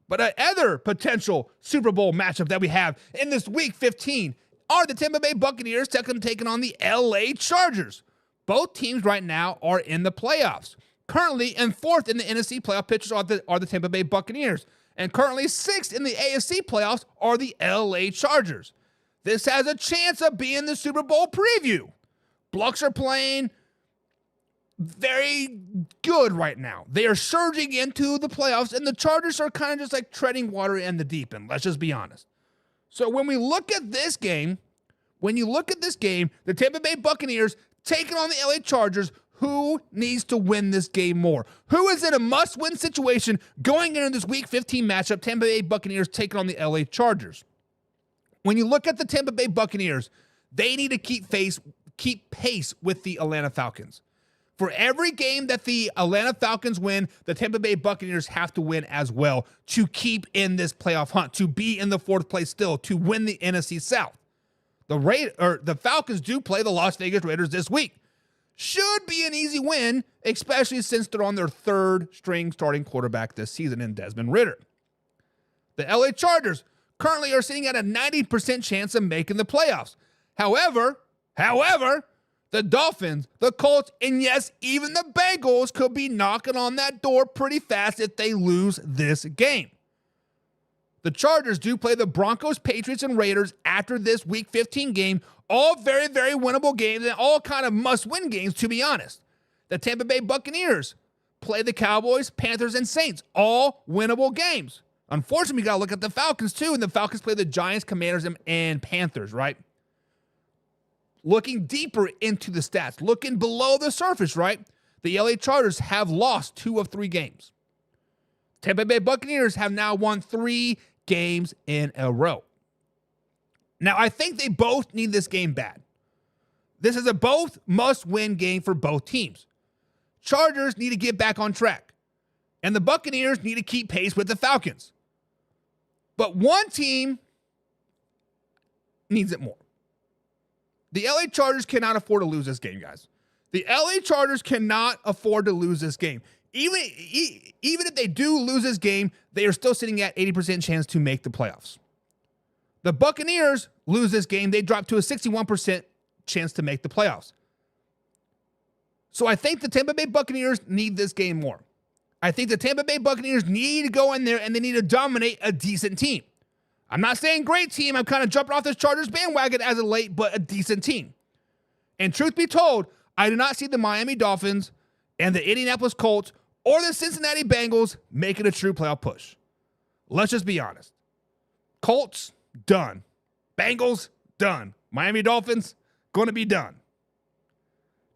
But other potential Super Bowl matchup that we have in this Week 15 are the Tampa Bay Buccaneers taking on the LA Chargers. Both teams right now are in the playoffs. Currently, and 4th in the NFC playoff pictures are the Tampa Bay Buccaneers. And currently 6th in the AFC playoffs are the LA Chargers. This has a chance of being the Super Bowl preview. Bucs are playing very good right now. They are surging into the playoffs, and the Chargers are kind of just like treading water in the deep end. Let's just be honest. So when we look at this game, the Tampa Bay Buccaneers taking on the LA Chargers, who needs to win this game more? Who is in a must-win situation going into this Week 15 matchup, Tampa Bay Buccaneers taking on the LA Chargers? When you look at the Tampa Bay Buccaneers, they need to keep pace with the Atlanta Falcons. For every game that the Atlanta Falcons win, the Tampa Bay Buccaneers have to win as well to keep in this playoff hunt, to be in the 4th place still, to win the NFC South. The Falcons do play the Las Vegas Raiders this week. Should be an easy win, especially since they're on their 3rd-string starting quarterback this season in Desmond Ridder. The LA Chargers currently are sitting at a 90% chance of making the playoffs. However, the Dolphins, the Colts, and yes, even the Bengals could be knocking on that door pretty fast if they lose this game. The Chargers do play the Broncos, Patriots, and Raiders after this Week 15 game. All very, very winnable games and all kind of must-win games, to be honest. The Tampa Bay Buccaneers play the Cowboys, Panthers, and Saints. All winnable games. Unfortunately, we got to look at the Falcons, too, and the Falcons play the Giants, Commanders, and Panthers, right? Looking deeper into the stats, looking below the surface, right? The LA Chargers have lost 2 of 3 games. Tampa Bay Buccaneers have now won 3 games in a row. Now, I think they both need this game bad. This is a both must-win game for both teams. Chargers need to get back on track, and the Buccaneers need to keep pace with the Falcons. But one team needs it more. The LA Chargers cannot afford to lose this game, guys. The LA Chargers cannot afford to lose this game. Even if they do lose this game, they are still sitting at 80% chance to make the playoffs. The Buccaneers lose this game, they drop to a 61% chance to make the playoffs. So I think the Tampa Bay Buccaneers need this game more. I think the Tampa Bay Buccaneers need to go in there and they need to dominate a decent team. I'm not saying great team. I'm kind of jumping off this Chargers bandwagon as of late, but a decent team. And truth be told, I do not see the Miami Dolphins and the Indianapolis Colts or the Cincinnati Bengals making a true playoff push. Let's just be honest. Colts, done. Bengals, done. Miami Dolphins, going to be done.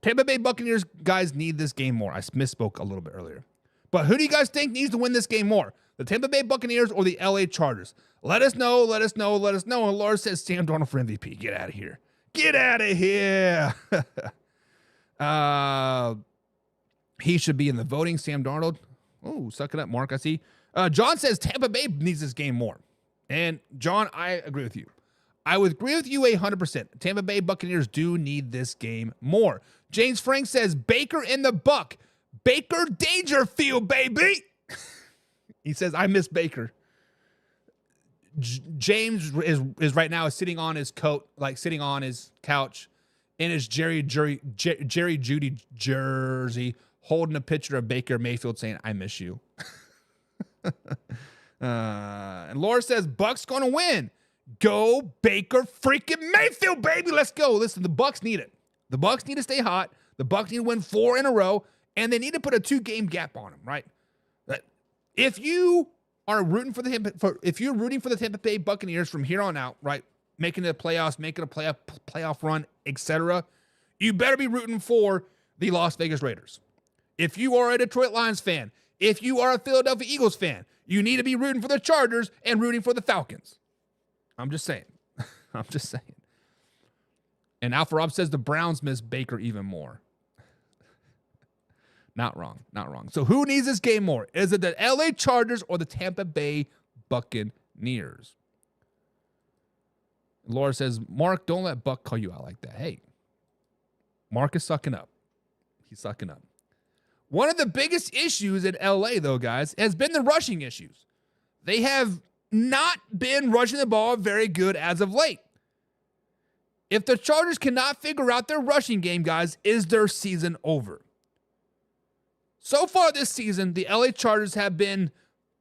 Tampa Bay Buccaneers, guys, need this game more. I misspoke a little bit earlier. But who do you guys think needs to win this game more? The Tampa Bay Buccaneers or the LA Chargers? Let us know. And Laura says Sam Darnold for MVP. Get out of here. Get out of here. He should be in the voting, Sam Darnold. Oh, suck it up, Mark. I see. John says Tampa Bay needs this game more. And John, I agree with you. I would agree with you 100%. Tampa Bay Buccaneers do need this game more. James Frank says Baker in the Buck. Baker Dangerfield, baby. He says, I miss Baker. James is right now sitting on his coat, like sitting on his couch in his Jerry Judy jersey, holding a picture of Baker Mayfield saying, I miss you. And Laura says, Bucks going to win. Go Baker freaking Mayfield, baby. Let's go. Listen, the Bucks need it. The Bucks need to stay hot. The Bucks need to win 4 in a row, and they need to put a 2-game gap on them, right? If you are rooting for if you're rooting for the Tampa Bay Buccaneers from here on out, right, making the playoffs, making a playoff run, etc., you better be rooting for the Las Vegas Raiders. If you are a Detroit Lions fan, if you are a Philadelphia Eagles fan, you need to be rooting for the Chargers and rooting for the Falcons. I'm just saying. I'm just saying. And Alpha Rob says the Browns miss Baker even more. Not wrong. Not wrong. So who needs this game more? Is it the LA Chargers or the Tampa Bay Buccaneers? Laura says, Mark, don't let Buck call you out like that. Hey, Mark is sucking up. He's sucking up. One of the biggest issues in LA, though, guys, has been the rushing issues. They have not been rushing the ball very good as of late. If the Chargers cannot figure out their rushing game, guys, is their season over? So far this season, the LA Chargers have been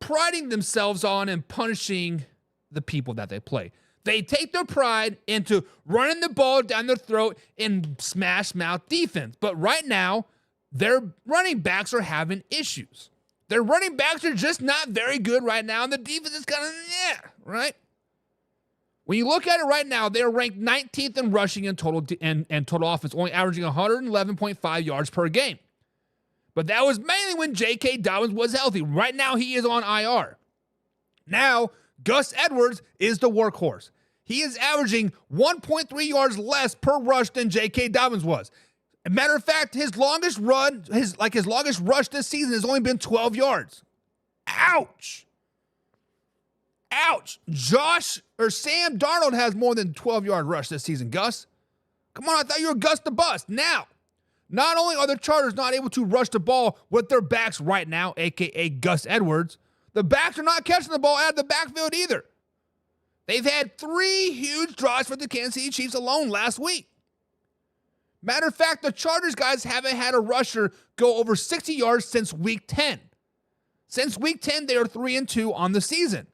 priding themselves on and punishing the people that they play. They take their pride into running the ball down their throat in smash mouth defense. But right now, their running backs are having issues. Their running backs are just not very good right now, and the defense is kind of, right? When you look at it right now, they're ranked 19th in rushing and total offense, only averaging 111.5 yards per game. But that was mainly when J.K. Dobbins was healthy. Right now, he is on IR. Now, Gus Edwards is the workhorse. He is averaging 1.3 yards less per rush than J.K. Dobbins was. As a matter of fact, his longest rush this season has only been 12 yards. Ouch. Ouch. Sam Darnold has more than 12-yard rush this season, Gus. Come on, I thought you were Gus the Bust. Now, not only are the Chargers not able to rush the ball with their backs right now, a.k.a. Gus Edwards, the backs are not catching the ball out of the backfield either. They've had 3 huge draws for the Kansas City Chiefs alone last week. Matter of fact, the Chargers guys haven't had a rusher go over 60 yards since week 10. Since week 10, they are 3-2 on the season.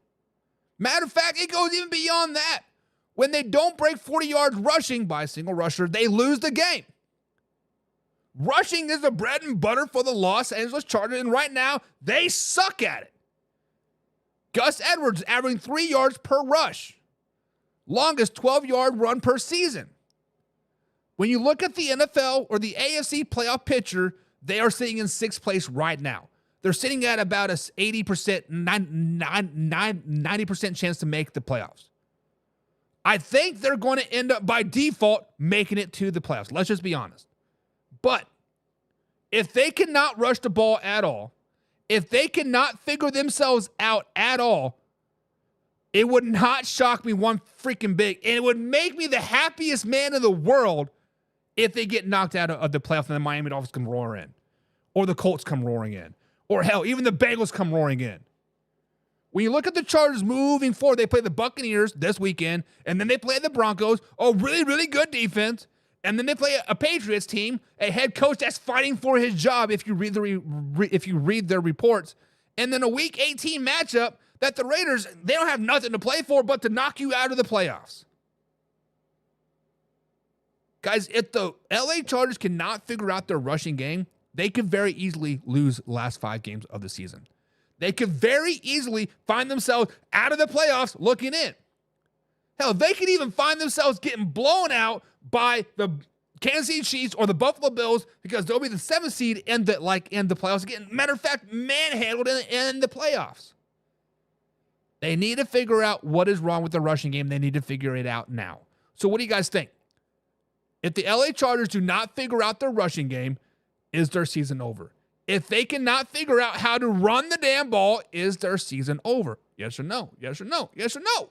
Matter of fact, it goes even beyond that. When they don't break 40 yards rushing by a single rusher, they lose the game. Rushing is the bread and butter for the Los Angeles Chargers, and right now, they suck at it. Gus Edwards averaging 3 yards per rush. Longest 12-yard run per season. When you look at the NFL or the AFC playoff picture, they are sitting in 6th place right now. They're sitting at about a 80%, 90% chance to make the playoffs. I think they're going to end up by default making it to the playoffs. Let's just be honest. But if they cannot rush the ball at all, if they cannot figure themselves out at all, it would not shock me one freaking bit. And it would make me the happiest man in the world if they get knocked out of the playoffs and the Miami Dolphins come roaring in. Or the Colts come roaring in. Or hell, even the Bengals come roaring in. When you look at the Chargers moving forward, they play the Buccaneers this weekend, and then they play the Broncos, a really, really good defense, and then they play a Patriots team, a head coach that's fighting for his job if you read their reports, and then a Week 18 matchup that the Raiders, they don't have nothing to play for but to knock you out of the playoffs. Guys, if the LA Chargers cannot figure out their rushing game, they could very easily lose the last 5 games of the season. They could very easily find themselves out of the playoffs looking in. Hell, they could even find themselves getting blown out by the Kansas City Chiefs or the Buffalo Bills because they'll be the 7th seed in the playoffs again. Matter of fact, manhandled in the playoffs. They need to figure out what is wrong with the rushing game. They need to figure it out now. So what do you guys think? If the LA Chargers do not figure out their rushing game, is their season over? If they cannot figure out how to run the damn ball, is their season over? Yes or no? Yes or no? Yes or no?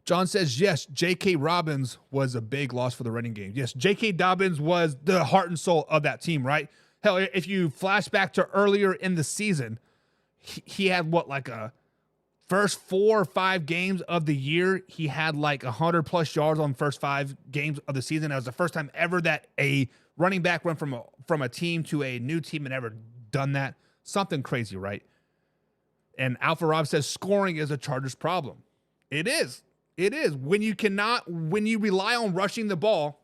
John says, yes, J.K. Dobbins was a big loss for the running game. Yes, J.K. Dobbins was the heart and soul of that team, right? Hell, if you flash back to earlier in the season, he had like a first 4 or 5 games of the year, he had like 100+ yards on the first 5 games of the season. That was the first time ever that a running back went from a team to a new team and ever done that. Something crazy, right? And Alpha Rob says scoring is a Chargers problem. It is. It is. When you rely on rushing the ball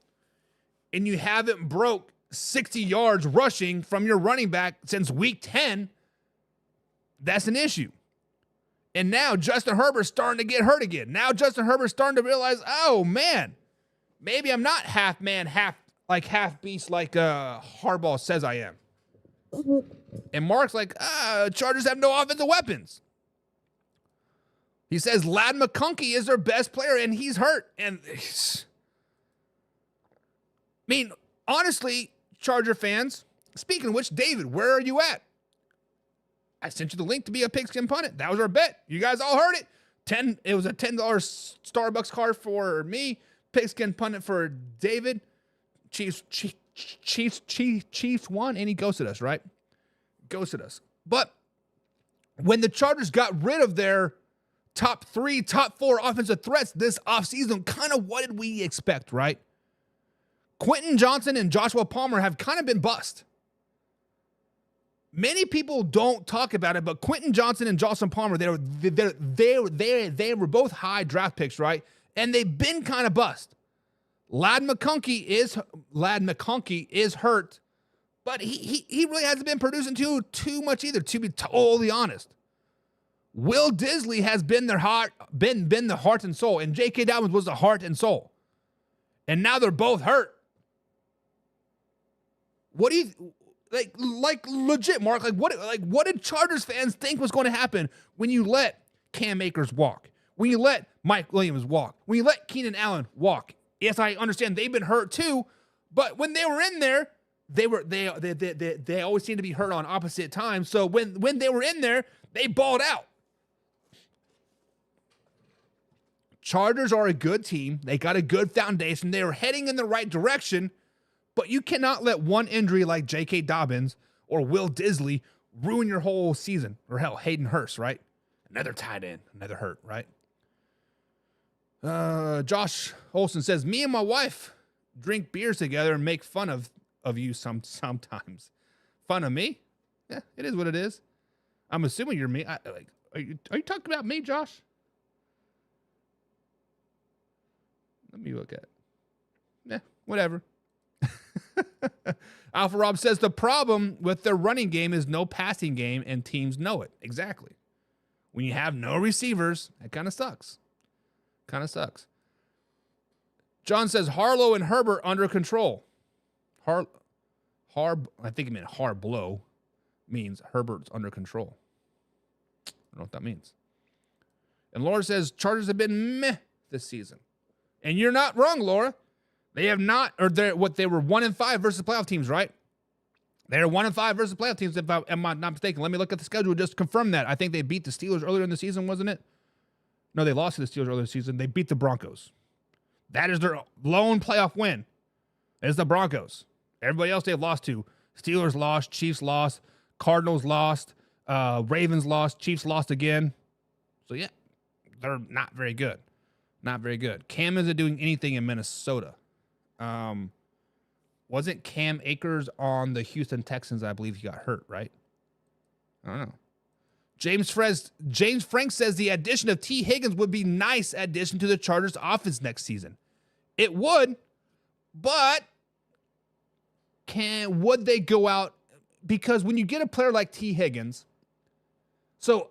and you haven't broke 60 yards rushing from your running back since week 10, that's an issue. And now Justin Herbert's starting to get hurt again. Now Justin Herbert's starting to realize, oh man, maybe I'm not half man, half beast like Harbaugh says I am. And Mark's like, Chargers have no offensive weapons. He says Ladd McConkey is their best player and he's hurt. And I mean, honestly, Charger fans, speaking of which, David, where are you at? I sent you the link to be a pigskin pundit. That was our bet. You guys all heard it. It was a $10 Starbucks card for me. Pigskin pundit for David. Chiefs won, and he ghosted us, right? Ghosted us. But when the Chargers got rid of their top 3, top 4 offensive threats this offseason, kind of what did we expect, right? Quentin Johnson and Joshua Palmer have kind of been bust. Many people don't talk about it, but Quentin Johnson and Jocelyn Palmer, they were both high draft picks, right? And they've been kind of bust. Ladd McConkey is hurt, but he really hasn't been producing too much either, to be totally honest. Will Disley has been the heart and soul, and J.K. Dobbins was the heart and soul. And now they're both hurt. What do you like legit, Mark? What did Chargers fans think was going to happen when you let Cam Akers walk? When you let Mike Williams walk? When you let Keenan Allen walk? Yes, I understand they've been hurt too, but when they were in there, they always seem to be hurt on opposite times. So when they were in there, they balled out. Chargers are a good team. They got a good foundation. They are heading in the right direction. But you cannot let one injury like J.K. Dobbins or Will Disley ruin your whole season. Or hell, Hayden Hurst, right? Another tight end, another hurt, right? Josh Olson says, me and my wife drink beers together and make fun of you sometimes. Fun of me? Yeah, it is what it is. I'm assuming you're me. Are you talking about me, Josh? Let me look at it. Yeah, whatever. Alpha Rob says the problem with their running game is no passing game, and teams know it. Exactly. When you have no receivers, that kind of sucks. John says Harlow and Herbert under control. I think it meant Harblow means Herbert's under control. I don't know what that means. And Laura says Chargers have been meh this season. And you're not wrong, Laura. They have not, or they were 1-5 versus playoff teams, right? They're 1-5 versus playoff teams, if I am not mistaken. Let me look at the schedule just to confirm that. I think they beat the Steelers earlier in the season, wasn't it? No, they lost to the Steelers earlier in the season. They beat the Broncos. That is their lone playoff win. It's the Broncos. Everybody else they've lost to. Steelers lost, Chiefs lost, Cardinals lost, Ravens lost, Chiefs lost again. So, yeah, they're not very good. Not very good. Cam isn't doing anything in Minnesota. Wasn't Cam Akers on the Houston Texans? I believe he got hurt, right? I don't know. James Frank says the addition of T. Higgins would be nice addition to the Chargers offense next season. It would, but would they go out? Because when you get a player like T. Higgins, so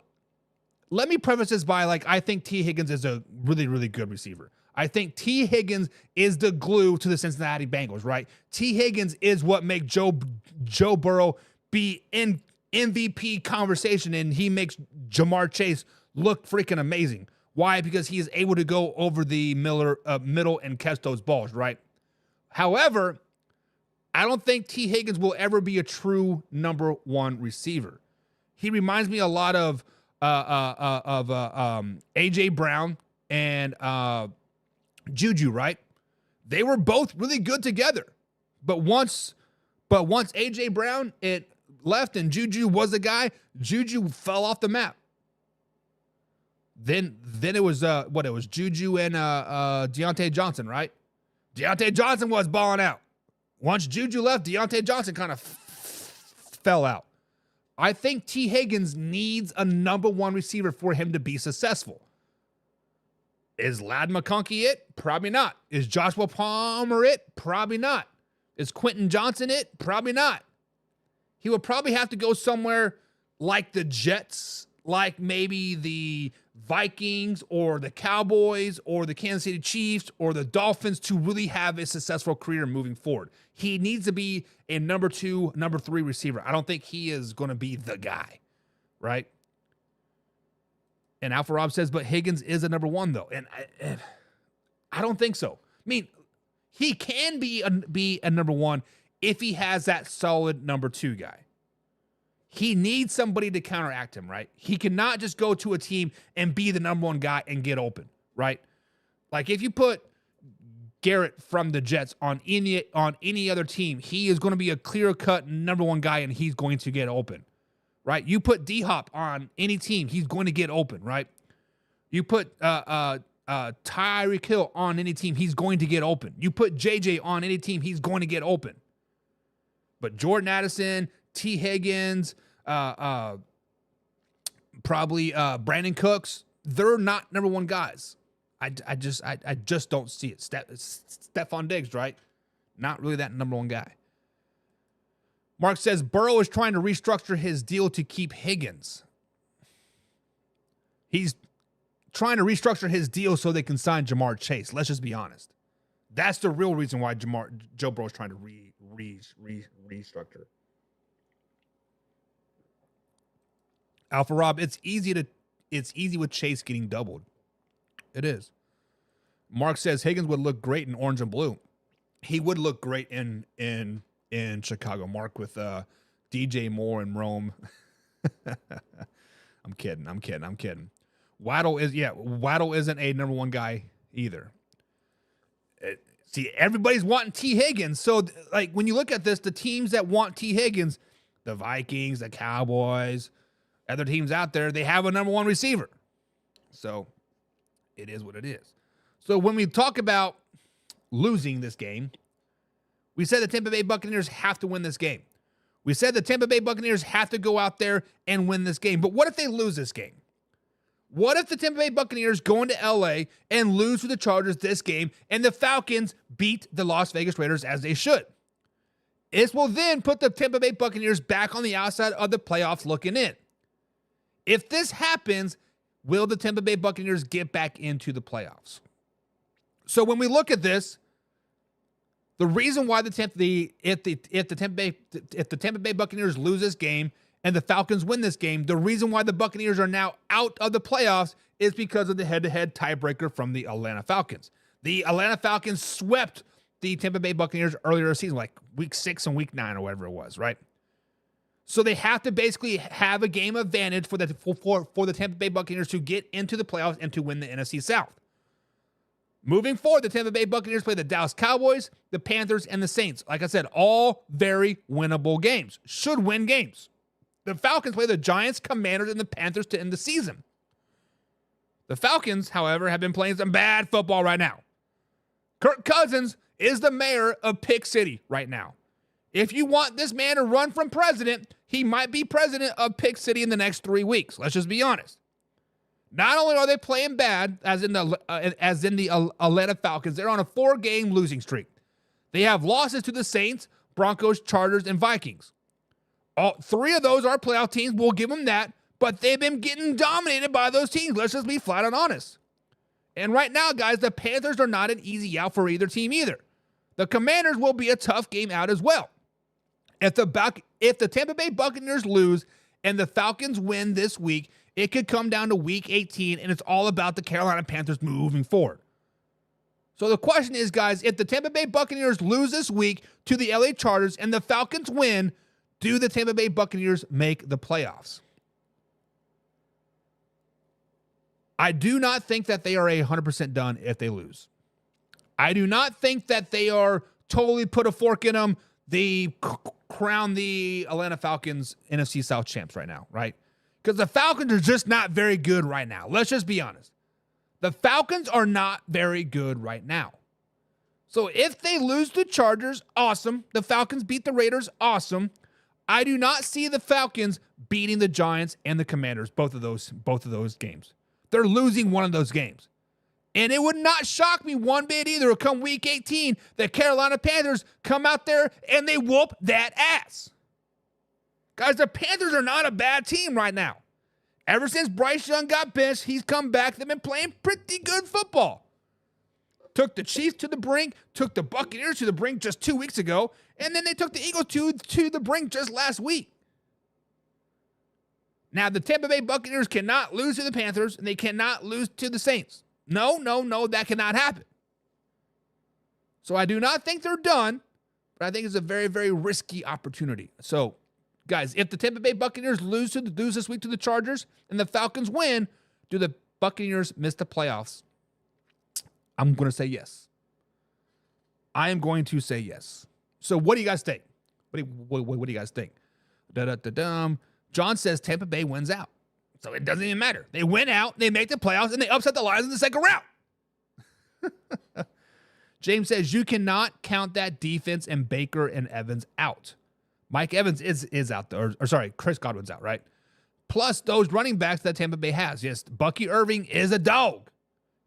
let me preface this by, like, I think T. Higgins is a really, really good receiver. I think T. Higgins is the glue to the Cincinnati Bengals, right? T. Higgins is what makes Joe Burrow be in MVP conversation, and he makes Jamar Chase look freaking amazing. Why? Because he is able to go over the middle and catch those balls, right? However, I don't think T. Higgins will ever be a true number one receiver. He reminds me a lot of A.J. Brown and Juju, right? They were both really good together. But once A.J. Brown left and Juju was the guy, Juju fell off the map. Then it was it was Juju and Deontay Johnson, right? Deontay Johnson was balling out. Once Juju left, Deontay Johnson kind of fell out. I think T. Higgins needs a number one receiver for him to be successful. Is Ladd McConkey it? Probably not. Is Joshua Palmer it? Probably not. Is Quentin Johnson it? Probably not. He would probably have to go somewhere like the Jets, like maybe the Vikings or the Cowboys or the Kansas City Chiefs or the Dolphins to really have a successful career moving forward. He needs to be a number 2, number 3 receiver. I don't think he is going to be the guy, right? And Alpha Rob says, but Higgins is a number 1 though. And I don't think so. I mean, he can be a number 1 if he has that solid number 2 guy. He needs somebody to counteract him, right? He cannot just go to a team and be the number 1 guy and get open, right? Like if you put Garrett from the Jets on any other team, he is going to be a clear-cut number 1 guy and he's going to get open, right? You put D-Hop on any team, he's going to get open, right? You put Tyreek Hill on any team, he's going to get open. You put JJ on any team, he's going to get open. But Jordan Addison, T. Higgins, probably Brandon Cooks, they're not number 1 guys. I just don't see it. Stephon Diggs, right? Not really that number 1 guy. Mark says Burrow is trying to restructure his deal to keep Higgins. He's trying to restructure his deal so they can sign Jamar Chase. Let's just be honest. That's the real reason why Joe Burrow is trying to restructure. Alpha Rob, it's easy with Chase getting doubled. It is. Mark says Higgins would look great in orange and blue. He would look great in Chicago. Mark with DJ Moore and Rome. I'm kidding. Waddle isn't a number 1 guy either. See, everybody's wanting T. Higgins. So, like, when you look at this, the teams that want T. Higgins, the Vikings, the Cowboys, other teams out there, they have a number 1 receiver. So, it is what it is. So, when we talk about losing this game, we said the Tampa Bay Buccaneers have to win this game. We said the Tampa Bay Buccaneers have to go out there and win this game. But what if they lose this game? What if the Tampa Bay Buccaneers go into LA and lose to the Chargers this game and the Falcons beat the Las Vegas Raiders as they should? This will then put the Tampa Bay Buccaneers back on the outside of the playoffs looking in. If this happens, will the Tampa Bay Buccaneers get back into the playoffs? So when we look at this, the reason why if the Tampa Bay Buccaneers lose this game and the Falcons win this game, the reason why the Buccaneers are now out of the playoffs is because of the head-to-head tiebreaker from the Atlanta Falcons. The Atlanta Falcons swept the Tampa Bay Buccaneers earlier this season, like week 6 and week 9 or whatever it was, right? So they have to basically have a game advantage for the Tampa Bay Buccaneers to get into the playoffs and to win the NFC South. Moving forward, the Tampa Bay Buccaneers play the Dallas Cowboys, the Panthers, and the Saints. Like I said, all very winnable games. Should win games. The Falcons play the Giants, Commanders, and the Panthers to end the season. The Falcons, however, have been playing some bad football right now. Kirk Cousins is the mayor of Pick City right now. If you want this man to run from president, he might be president of Pick City in the next 3 weeks. Let's just be honest. Not only are they playing bad, as in the Atlanta Falcons, they're on a 4-game losing streak. They have losses to the Saints, Broncos, Chargers, and Vikings. All 3 of those are playoff teams. We'll give them that. But they've been getting dominated by those teams. Let's just be flat out honest. And right now, guys, the Panthers are not an easy out for either team either. The Commanders will be a tough game out as well. If the Tampa Bay Buccaneers lose and the Falcons win this week, it could come down to week 18, and it's all about the Carolina Panthers moving forward. So the question is, guys, if the Tampa Bay Buccaneers lose this week to the LA Chargers and the Falcons win, do the Tampa Bay Buccaneers make the playoffs? I do not think that they are 100% done if they lose. I do not think that they are totally put a fork in them. They crown the Atlanta Falcons NFC South champs right now, right? Because the Falcons are just not very good right now. Let's just be honest. The Falcons are not very good right now. So if they lose to Chargers, awesome. The Falcons beat the Raiders, awesome. I do not see the Falcons beating the Giants and the Commanders, both of those games. They're losing one of those games. And it would not shock me one bit either come week 18 that Carolina Panthers come out there and they whoop that ass. Guys, the Panthers are not a bad team right now. Ever since Bryce Young got benched, he's come back. They've been playing pretty good football. Took the Chiefs to the brink, took the Buccaneers to the brink just 2 weeks ago, and then they took the Eagles to the brink just last week. Now, the Tampa Bay Buccaneers cannot lose to the Panthers, and they cannot lose to the Saints. No, that cannot happen. So I do not think they're done, but I think it's a very, very risky opportunity. So, guys, if the Tampa Bay Buccaneers lose this week to the Chargers and the Falcons win, do the Buccaneers miss the playoffs? I'm going to say yes. I am going to say yes. So what do you guys think? What do you guys think? John says Tampa Bay wins out. So it doesn't even matter. They win out, they make the playoffs, and they upset the Lions in the second round. James says you cannot count that defense and Baker and Evans out. Mike Evans is out there. Or sorry, Chris Godwin's out, right? Plus those running backs that Tampa Bay has. Yes, Bucky Irving is a dog.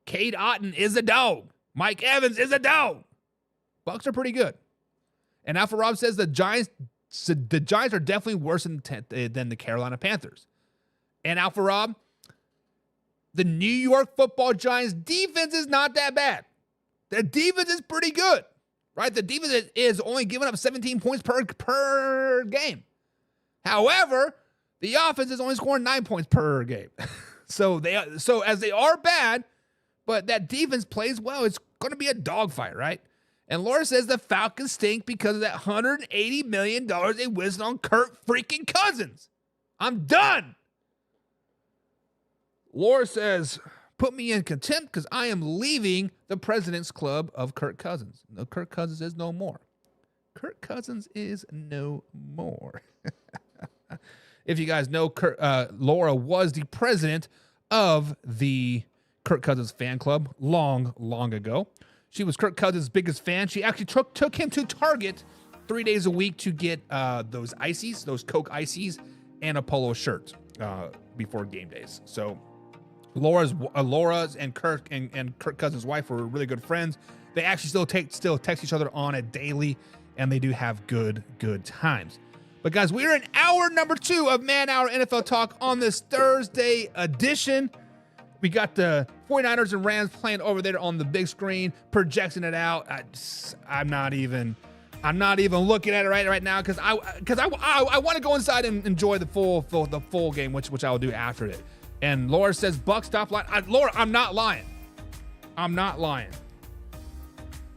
Cade Otton is a dog. Mike Evans is a dog. Bucks are pretty good. And Alpha Rob says the Giants are definitely worse than the Carolina Panthers. And Alpha Rob, the New York Football Giants defense is not that bad. The defense is pretty good, right? The defense is only giving up 17 points per game. However, the offense is only scoring 9 points per game. So as they are bad, but that defense plays well, it's going to be a dogfight, right? And Laura says the Falcons stink because of that $180 million they wasted on Kirk freaking Cousins. I'm done. Laura says, put me in contempt because I am leaving the President's Club of Kirk Cousins. No, Kirk Cousins is no more. Kirk Cousins is no more. If you guys know, Laura was the president of the Kirk Cousins fan club long, long ago. She was Kirk Cousins' biggest fan. She actually took him to Target 3 days a week to get those ices, those Coke ices, and a polo shirt before game days. So Laura's and Kirk and Kirk Cousins' wife were really good friends. They actually still text each other on a daily, and they do have good times. But guys, we are in hour number 2 of Man Hour NFL Talk on this Thursday edition. We got the 49ers and Rams playing over there on the big screen, projecting it out. I'm not even looking at it right now because I want to go inside and enjoy the full game, which I will do after it. And Laura says Bucks top line. Laura, I'm not lying.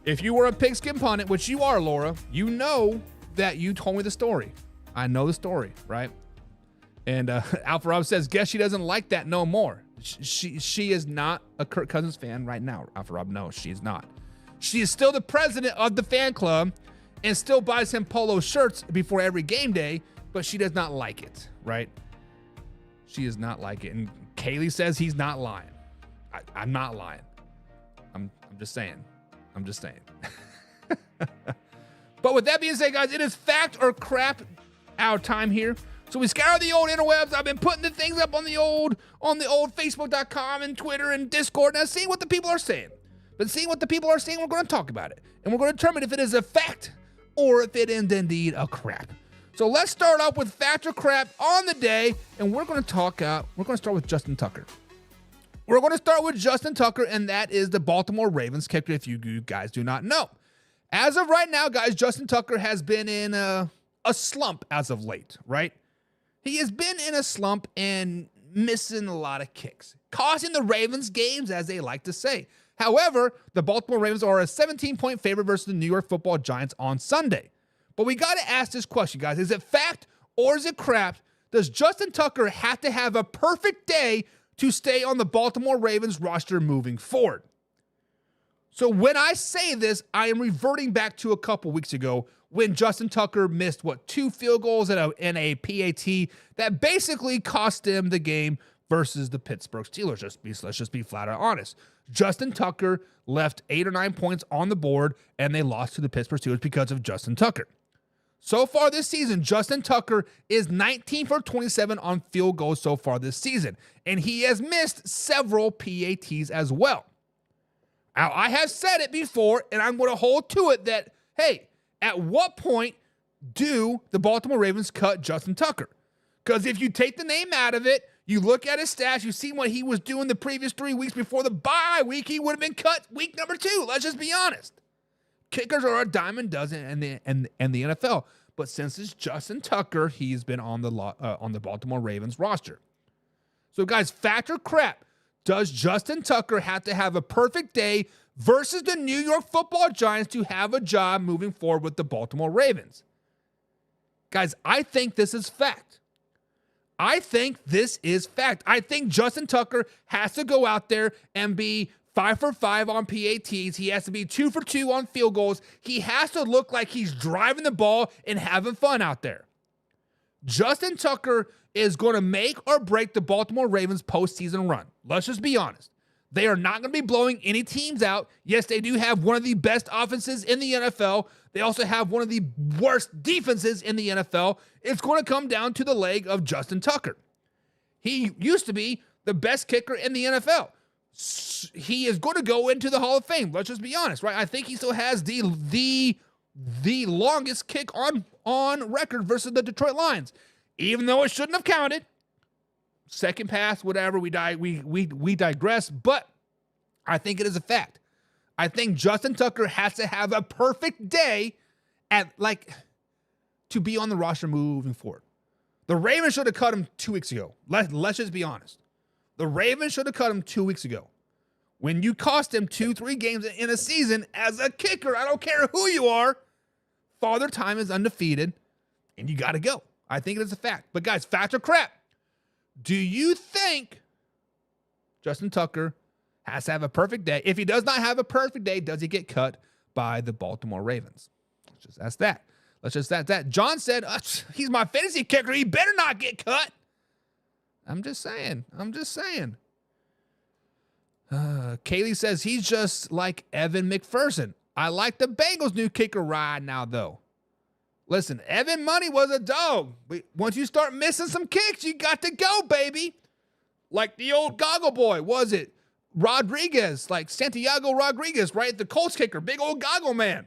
If you were a pigskin pundit, which you are, Laura, you know that you told me the story. I know the story, right? And Alpha Rob says, guess she doesn't like that no more. She is not a Kirk Cousins fan right now, Alpha Rob. No, she is not. She is still the president of the fan club and still buys him polo shirts before every game day, but she does not like it, right? She does not like it. And Kaylee says he's not lying. I'm not lying. I'm just saying. But with that being said, guys, it is fact or crap our time here. So we scoured the old interwebs. I've been putting the things up on the old Facebook.com and Twitter and Discord, and I've seen what the people are saying. But seeing what the people are saying, we're going to talk about it. And we're going to determine if it is a fact or if it is indeed a crap. So let's start off with fact or crap on the day, and we're going to start with Justin Tucker. We're going to start with Justin Tucker, and that is the Baltimore Ravens kicker, if you guys do not know. As of right now, guys, Justin Tucker has been in a slump as of late, right? He has been in a slump and missing a lot of kicks, costing the Ravens games, as they like to say. However, the Baltimore Ravens are a 17-point favorite versus the New York Football Giants on Sunday. But we got to ask this question, guys. Is it fact or is it crap? Does Justin Tucker have to have a perfect day to stay on the Baltimore Ravens roster moving forward? So when I say this, I am reverting back to a couple weeks ago when Justin Tucker missed, 2 field goals and a PAT that basically cost him the game versus the Pittsburgh Steelers. Let's just be flat out honest. Justin Tucker left 8 or 9 points on the board, and they lost to the Pittsburgh Steelers because of Justin Tucker. So far this season, Justin Tucker is 19 for 27 on field goals so far this season, and he has missed several PATs as well. Now, I have said it before, and I'm going to hold to it that, hey, at what point do the Baltimore Ravens cut Justin Tucker? Because if you take the name out of it, you look at his stats, you see what he was doing the previous 3 weeks before the bye week, he would have been cut week number 2. Let's just be honest. Kickers are a dime a dozen in the NFL. But since it's Justin Tucker, he's been on the Baltimore Ravens roster. So, guys, fact or crap, does Justin Tucker have to have a perfect day versus the New York Football Giants to have a job moving forward with the Baltimore Ravens? Guys, I think this is fact. I think Justin Tucker has to go out there and be 5 for 5 on PATs. He has to be 2 for 2 on field goals. He has to look like he's driving the ball and having fun out there. Justin Tucker is going to make or break the Baltimore Ravens postseason run. Let's just be honest. They are not going to be blowing any teams out. Yes, they do have one of the best offenses in the NFL. They also have one of the worst defenses in the NFL. It's going to come down to the leg of Justin Tucker. He used to be the best kicker in the NFL. He is going to go into the Hall of Fame. Let's just be honest, right? I think he still has the longest kick on record versus the Detroit Lions, even though it shouldn't have counted. Second pass, whatever, we digress, but I think it is a fact. I think Justin Tucker has to have a perfect day to be on the roster moving forward. The Ravens should have cut him 2 weeks ago. Let's just be honest. The Ravens should have cut him 2 weeks ago. When you cost him 2-3 games in a season as a kicker, I don't care who you are, Father Time is undefeated, and you got to go. I think it is a fact. But guys, fact or crap? Do you think Justin Tucker has to have a perfect day? If he does not have a perfect day, does he get cut by the Baltimore Ravens? Let's just ask that. John said, he's my fantasy kicker. He better not get cut. I'm just saying. Kaylee says he's just like Evan McPherson. I like the Bengals' new kicker right now, though. Listen, Evan Money was a dog. But once you start missing some kicks, you got to go, baby. Like the old goggle boy, was it? Rodriguez, like Santiago Rodriguez, right? The Colts kicker, big old goggle man.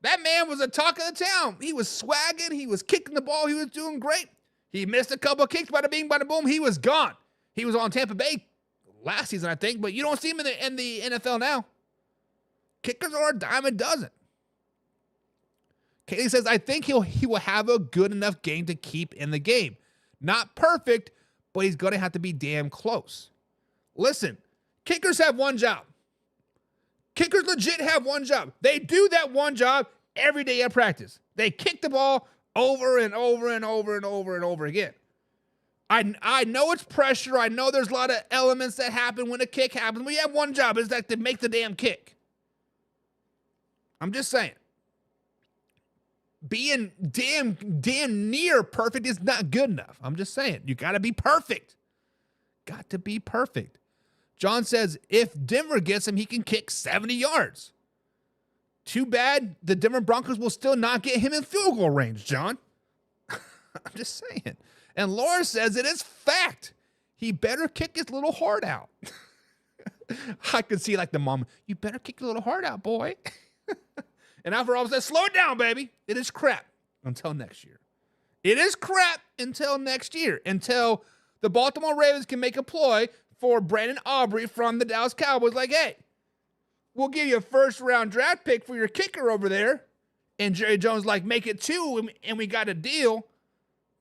That man was a talk of the town. He was swagging. He was kicking the ball. He was doing great. He missed a couple of kicks, bada bing, bada boom. He was gone. He was on Tampa Bay last season, I think, but you don't see him in the NFL now. Kickers are a dime a dozen. Kaylee says, I think he will have a good enough game to keep in the game. Not perfect, but he's going to have to be damn close. Listen, kickers have one job. Kickers legit have one job. They do that one job every day at practice. They kick the ball over and over and over and over and over again. I know it's pressure. I know there's a lot of elements that happen when a kick happens. We have one job. It's like to make the damn kick. I'm just saying. Being damn near perfect is not good enough. I'm just saying. You got to be perfect. Got to be perfect. John says, if Denver gets him, he can kick 70 yards. Too bad the Denver Broncos will still not get him in field goal range, John. I'm just saying. And Laura says it is fact. He better kick his little heart out. I could see like the mom, you better kick your little heart out, boy. And Alfred Rob says, slow it down, baby. It is crap until next year. It is crap until next year, until the Baltimore Ravens can make a ploy for Brandon Aubrey from the Dallas Cowboys. Like, hey, we'll give you a first-round draft pick for your kicker over there. And Jerry Jones like, make it 2, and we got a deal.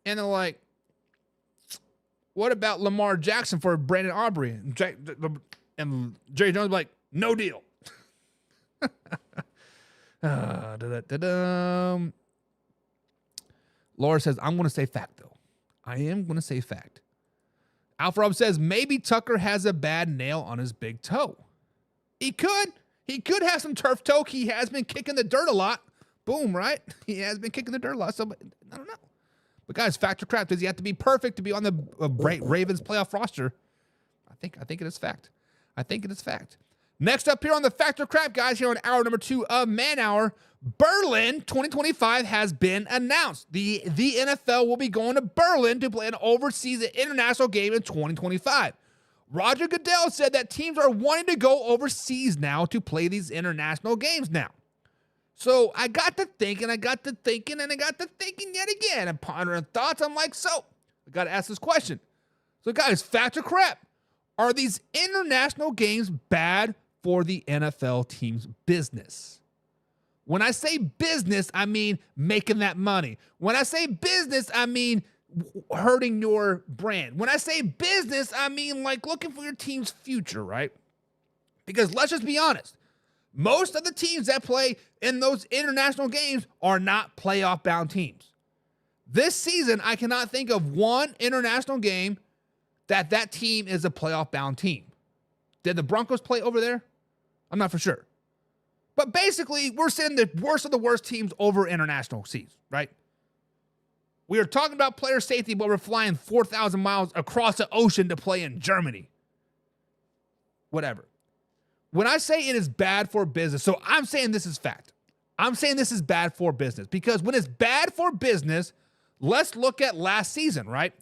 And they're like, what about Lamar Jackson for Brandon Aubrey? And Jerry Jones like, no deal. Laura says, I'm going to say fact, though. I am going to say fact. Alfred says, maybe Tucker has a bad nail on his big toe. He could. He could have some turf toe. He has been kicking the dirt a lot. Boom, right? He has been kicking the dirt a lot. So, I don't know. But, guys, fact or crap, does he have to be perfect to be on the Ravens playoff roster? I think it is fact. I think it is fact. Next up here on the Fact or Crap, guys, here on hour number 2 of Man Hour, Berlin 2025 has been announced. The NFL will be going to Berlin to play an overseas international game in 2025. Roger Goodell said that teams are wanting to go overseas now to play these international games now. So I got to thinking yet again, and pondering thoughts. I'm like, so I got to ask this question. So, guys, fact or crap? Are these international games bad for the NFL team's business? When I say business, I mean making that money. When I say business, I mean hurting your brand. When I say business, I mean like looking for your team's future, right? Because let's just be honest. Most of the teams that play in those international games are not playoff-bound teams. This season, I cannot think of one international game that team is a playoff-bound team. Did the Broncos play over there? I'm not for sure. But basically, we're sending the worst of the worst teams over international seas, right? We are talking about player safety, but we're flying 4,000 miles across the ocean to play in Germany. Whatever. When I say it is bad for business, so I'm saying this is fact. I'm saying this is bad for business because when it's bad for business, let's look at last season, right?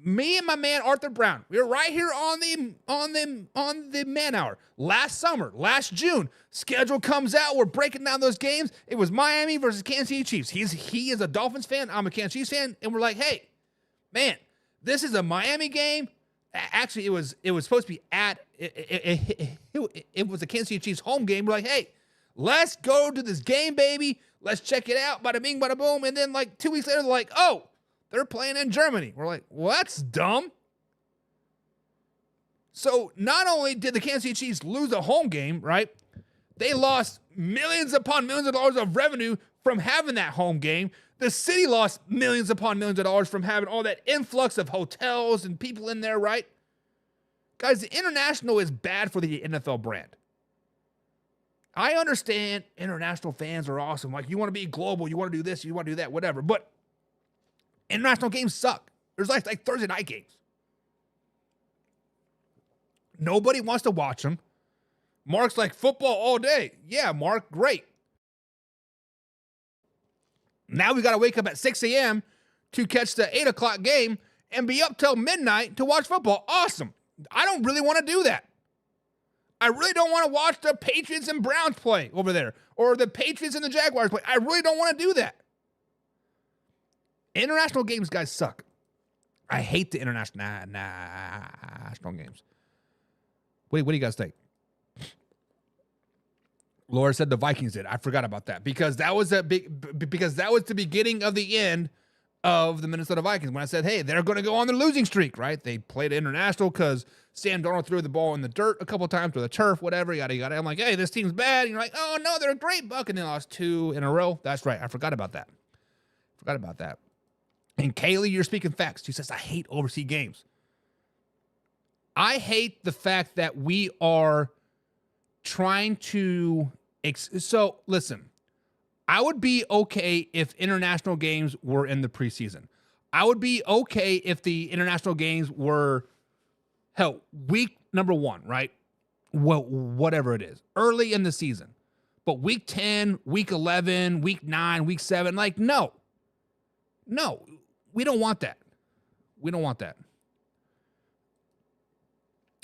Me and my man Arthur Brown, we were right here on the Man Hour last summer, last June. Schedule comes out, we're breaking down those games. It was Miami versus Kansas City Chiefs. He is a Dolphins fan, I'm a Kansas Chiefs fan, and we're like, hey, man, this is a Miami game. Actually, it was supposed to be it was a Kansas City Chiefs home game. We're like, hey, let's go to this game, baby. Let's check it out. Bada bing, bada boom. And then like 2 weeks later, they're like, oh, they're playing in Germany. We're like, well, that's dumb. So not only did the Kansas City Chiefs lose a home game, right? They lost millions upon millions of dollars of revenue from having that home game. The city lost millions upon millions of dollars from having all that influx of hotels and people in there, right? Guys, the international is bad for the NFL brand. I understand international fans are awesome. Like, you want to be global, you want to do this, you want to do that, whatever. But international games suck. There's like Thursday night games. Nobody wants to watch them. Mark's like, football all day. Yeah, Mark, great. Now we got to wake up at 6 a.m. to catch the 8 o'clock game and be up till midnight to watch football. Awesome. I don't really want to do that. I really don't want to watch the Patriots and Browns play over there or the Patriots and the Jaguars play. I really don't want to do that. International games, guys, suck. I hate the international games. What do you guys think? Laura said the Vikings did. I forgot about that because that was the beginning of the end of the Minnesota Vikings. When I said, hey, they're going to go on their losing streak, right? They played international because Sam Darnold threw the ball in the dirt a couple of times or the turf, whatever, yada, yada. I'm like, hey, this team's bad. And you're like, oh, no, they're a great Buck. And they lost 2 in a row. That's right. I forgot about that. And Kaylee, you're speaking facts. She says, I hate overseas games. I hate the fact that we are trying to... So, listen, I would be okay if international games were in the preseason. I would be okay if the international games were, hell, week number 1, right? Well, whatever it is, early in the season. But week 10, week 11, week 9, week 7, like, no, we don't want that. We don't want that.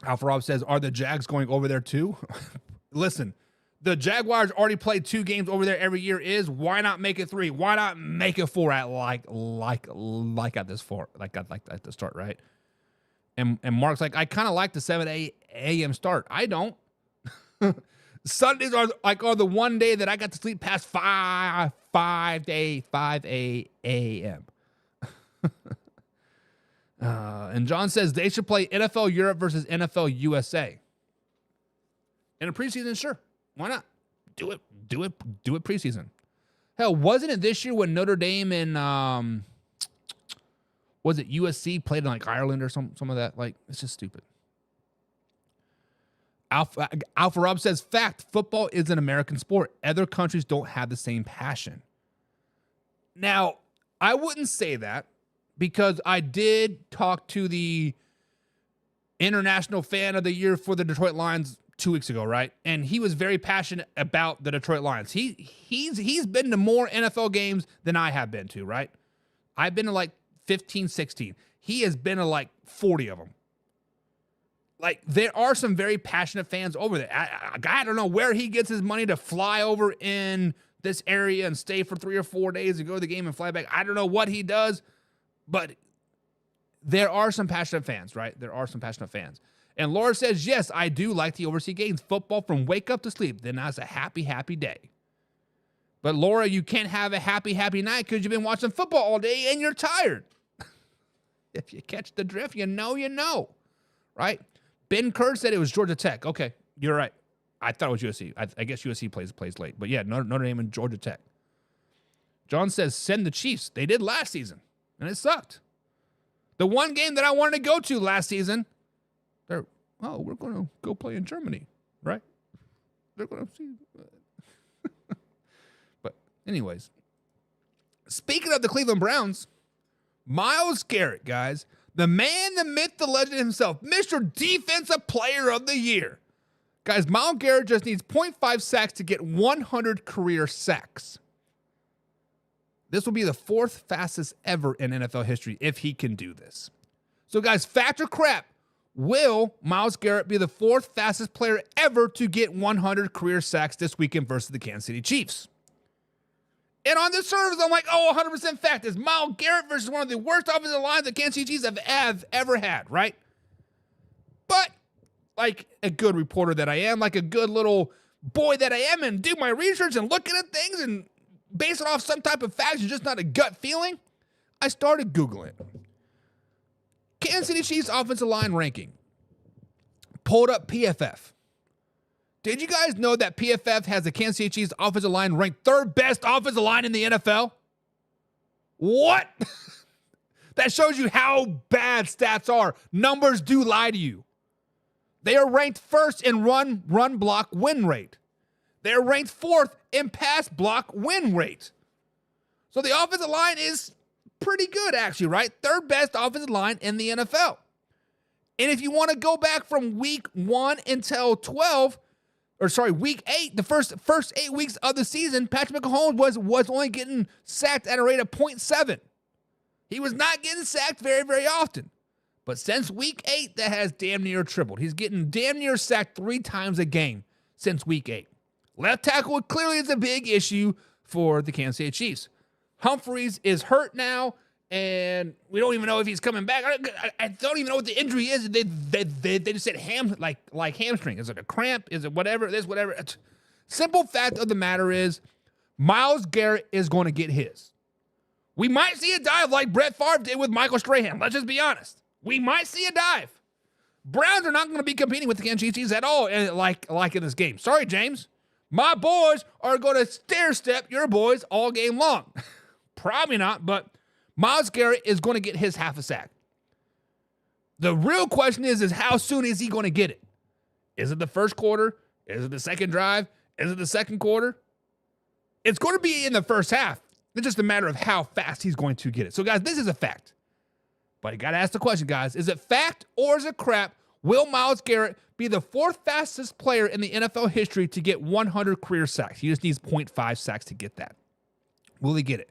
Alpha Rob says, are the Jags going over there too? Listen, the Jaguars already play 2 games over there every year. Why not make it 3? Why not make it 4 at like at this 4, like at the start, right? And Mark's like, I kind of like the 7 a.m. start. I don't. Sundays are the one day that I got to sleep past 5 a.m. And John says they should play NFL Europe versus NFL USA. In a preseason, sure. Why not? Do it preseason. Hell, wasn't it this year when Notre Dame and was it USC played in like Ireland or some of that? Like, it's just stupid. Alpha Rob says, fact, football is an American sport. Other countries don't have the same passion. Now, I wouldn't say that because I did talk to the International Fan of the Year for the Detroit Lions 2 weeks ago, right? And he was very passionate about the Detroit Lions. He's been to more NFL games than I have been to, right? I've been to like 15, 16. He has been to like 40 of them. Like, there are some very passionate fans over there. I don't know where he gets his money to fly over in this area and stay for 3 or 4 days and go to the game and fly back. I don't know what he does, but there are some passionate fans, right? There are some passionate fans. And Laura says, yes, I do like the overseas games. Football from wake up to sleep. Then that's a happy, happy day. But Laura, you can't have a happy, happy night because you've been watching football all day and you're tired. If you catch the drift, you know, right? Ben Kerr said it was Georgia Tech. Okay, you're right. I thought it was USC. I guess USC plays late. But yeah, Notre Dame and Georgia Tech. John says, send the Chiefs. They did last season, and it sucked. The one game that I wanted to go to last season, we're going to go play in Germany, right? They're going to see. But anyways, speaking of the Cleveland Browns, Myles Garrett, guys, the man, the myth, the legend himself, Mr. Defensive Player of the Year. Guys, Myles Garrett just needs 0.5 sacks to get 100 career sacks. This will be the 4th fastest ever in NFL history if he can do this. So, guys, fact or crap, will Myles Garrett be the 4th fastest player ever to get 100 career sacks this weekend versus the Kansas City Chiefs? And on this service, I'm like, 100% fact. Is Myles Garrett versus one of the worst offensive lines the Kansas City Chiefs have ever had, right? But like a good reporter that I am, like a good little boy that I am, and do my research and looking at things and base it off some type of facts and just not a gut feeling, I started Googling. Kansas City Chiefs offensive line ranking. Pulled up PFF. Did you guys know that PFF has the Kansas City Chiefs offensive line ranked 3rd best offensive line in the NFL? What? That shows you how bad stats are. Numbers do lie to you. They are ranked 1st in run block win rate. They are ranked 4th in pass block win rate. So the offensive line is pretty good, actually, right? 3rd best offensive line in the NFL. And if you want to go back from week 1 until week 8, the first 8 weeks of the season, Patrick Mahomes was only getting sacked at a rate of 0.7. He was not getting sacked very, very often. But since week 8, that has damn near tripled. He's getting damn near sacked 3 times a game since week 8. Left tackle clearly is a big issue for the Kansas City Chiefs. Humphreys is hurt now, and we don't even know if he's coming back. I don't even know what the injury is. They just said like hamstring. Is it a cramp? Is it whatever? Whatever. Simple fact of the matter is, Myles Garrett is going to get his. We might see a dive like Brett Favre did with Michael Strahan. Let's just be honest. We might see a dive. Browns are not going to be competing with the Kansas City Chiefs at all, like in this game. Sorry, James. My boys are going to stair-step your boys all game long. Probably not, but Myles Garrett is going to get his half a sack. The real question is how soon is he going to get it? Is it the first quarter? Is it the second drive? Is it the second quarter? It's going to be in the first half. It's just a matter of how fast he's going to get it. So, guys, this is a fact. But you got to ask the question, guys. Is it fact or is it crap? Will Myles Garrett be the 4th fastest player in the NFL history to get 100 career sacks? He just needs 0.5 sacks to get that. Will he get it?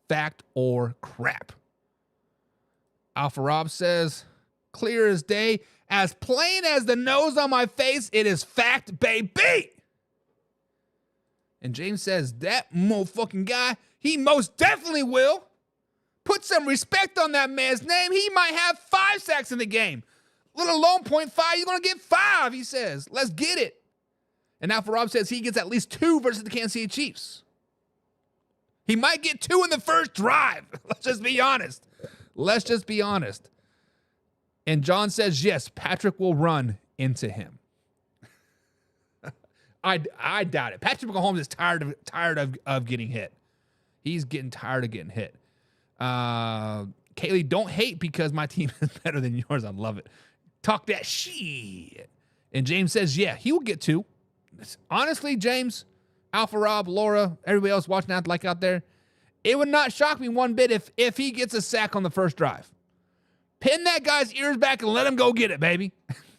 Fact or crap? Alpha Rob says, clear as day, as plain as the nose on my face, it is fact, baby. And James says, that motherfucking guy, he most definitely will. Put some respect on that man's name. He might have 5 sacks in the game. Let alone 0.5, you're going to get 5, he says. Let's get it. And Alpha Rob says he gets at least 2 versus the Kansas City Chiefs. He might get 2 in the first drive. Let's just be honest. Let's just be honest. And John says, yes, Patrick will run into him. I doubt it. Patrick Mahomes is tired of getting hit. He's getting tired of getting hit. Kaylee, don't hate because my team is better than yours. I love it. Talk that shit. And James says, yeah, he will get 2. Honestly, James, Alpha Rob, Laura, everybody else watching out there, it would not shock me one bit if he gets a sack on the first drive. Pin that guy's ears back and let him go get it, baby.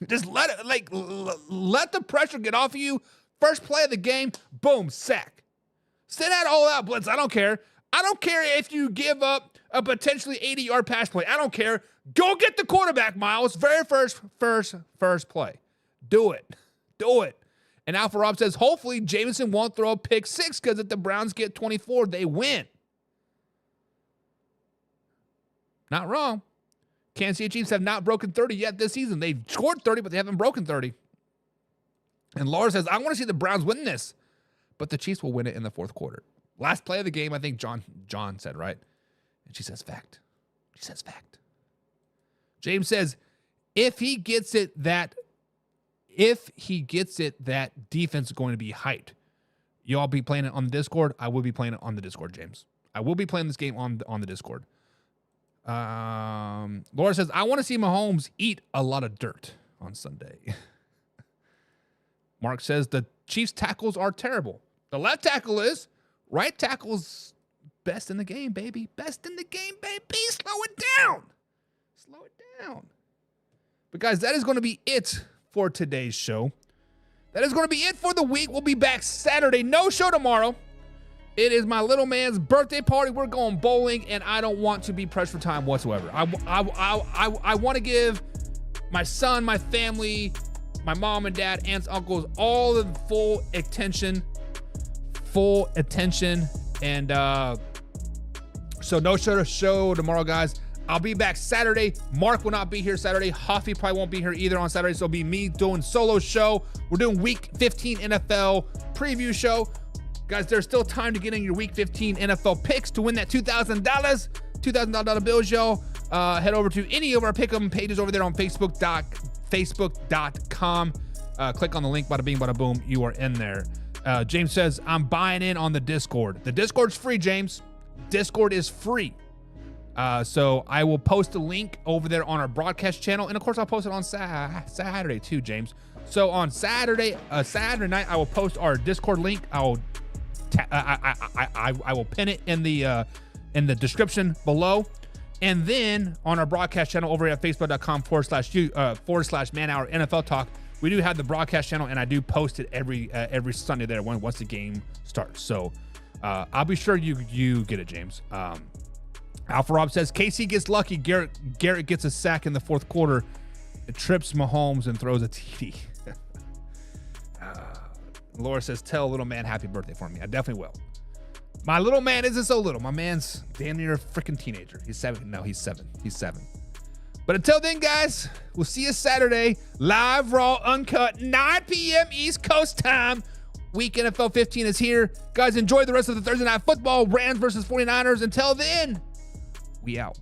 Just let the pressure get off of you. First play of the game, boom, sack. Send that all out blitz. I don't care. I don't care if you give up a potentially 80-yard pass play. I don't care. Go get the quarterback, Myles. Very first play. Do it. Do it. And Alpha Rob says, hopefully Jameson won't throw a pick 6 because if the Browns get 24, they win. Not wrong. Kansas City Chiefs have not broken 30 yet this season. They've scored 30, but they haven't broken 30. And Laura says, I want to see the Browns win this, but the Chiefs will win it in the fourth quarter. Last play of the game, I think John said, right? And she says fact. She says fact. James says, if he gets it, that defense is going to be hyped. Y'all be playing it on the Discord. I will be playing it on the Discord, James. I will be playing this game on the Discord. Laura says, I want to see Mahomes eat a lot of dirt on Sunday. Mark says the Chiefs tackles are terrible. The left tackle is. Right tackle's best in the game, baby. Best in the game, baby. Slow it down. Slow it down. But guys, that is going to be it for today's show. That is going to be it for the week. We'll be back Saturday. No show tomorrow. It is my little man's birthday party. We're going bowling, and I don't want to be pressed for time whatsoever. I want to give my son, my family, my mom and dad, aunts, uncles, all the full attention. And so no show tomorrow, guys. I'll be back Saturday. Mark will not be here Saturday. Huffy probably won't be here either on Saturday. So it'll be me doing solo show. We're doing week 15 NFL preview show. Guys, there's still time to get in your week 15 NFL picks to win that $2,000 bills, y'all. Head over to any of our pick'em pages over there on facebook.com. Click on the link, bada bing, bada boom. You are in there. James says, I'm buying in on the Discord. The Discord's free, James. Discord is free. So I will post a link over there on our broadcast channel. And of course, I'll post it on Saturday too, James. So on Saturday night, I will post our Discord link. I will pin it in the description below. And then on our broadcast channel over at facebook.com/man-hour NFL talk, we do have the broadcast channel, and I do post it every Sunday there once the game starts. So I'll be sure you get it, James. Alpha Rob says KC gets lucky. Garrett gets a sack in the fourth quarter. It trips Mahomes and throws a TD. Laura says, tell little man happy birthday for me. I definitely will. My little man isn't so little. My man's damn near a freaking teenager. He's 7. No, he's 7. He's 7. But until then, guys, we'll see you Saturday. Live, raw, uncut, 9 p.m. East Coast time. Week NFL 15 is here. Guys, enjoy the rest of the Thursday Night Football. Rams versus 49ers. Until then, we out.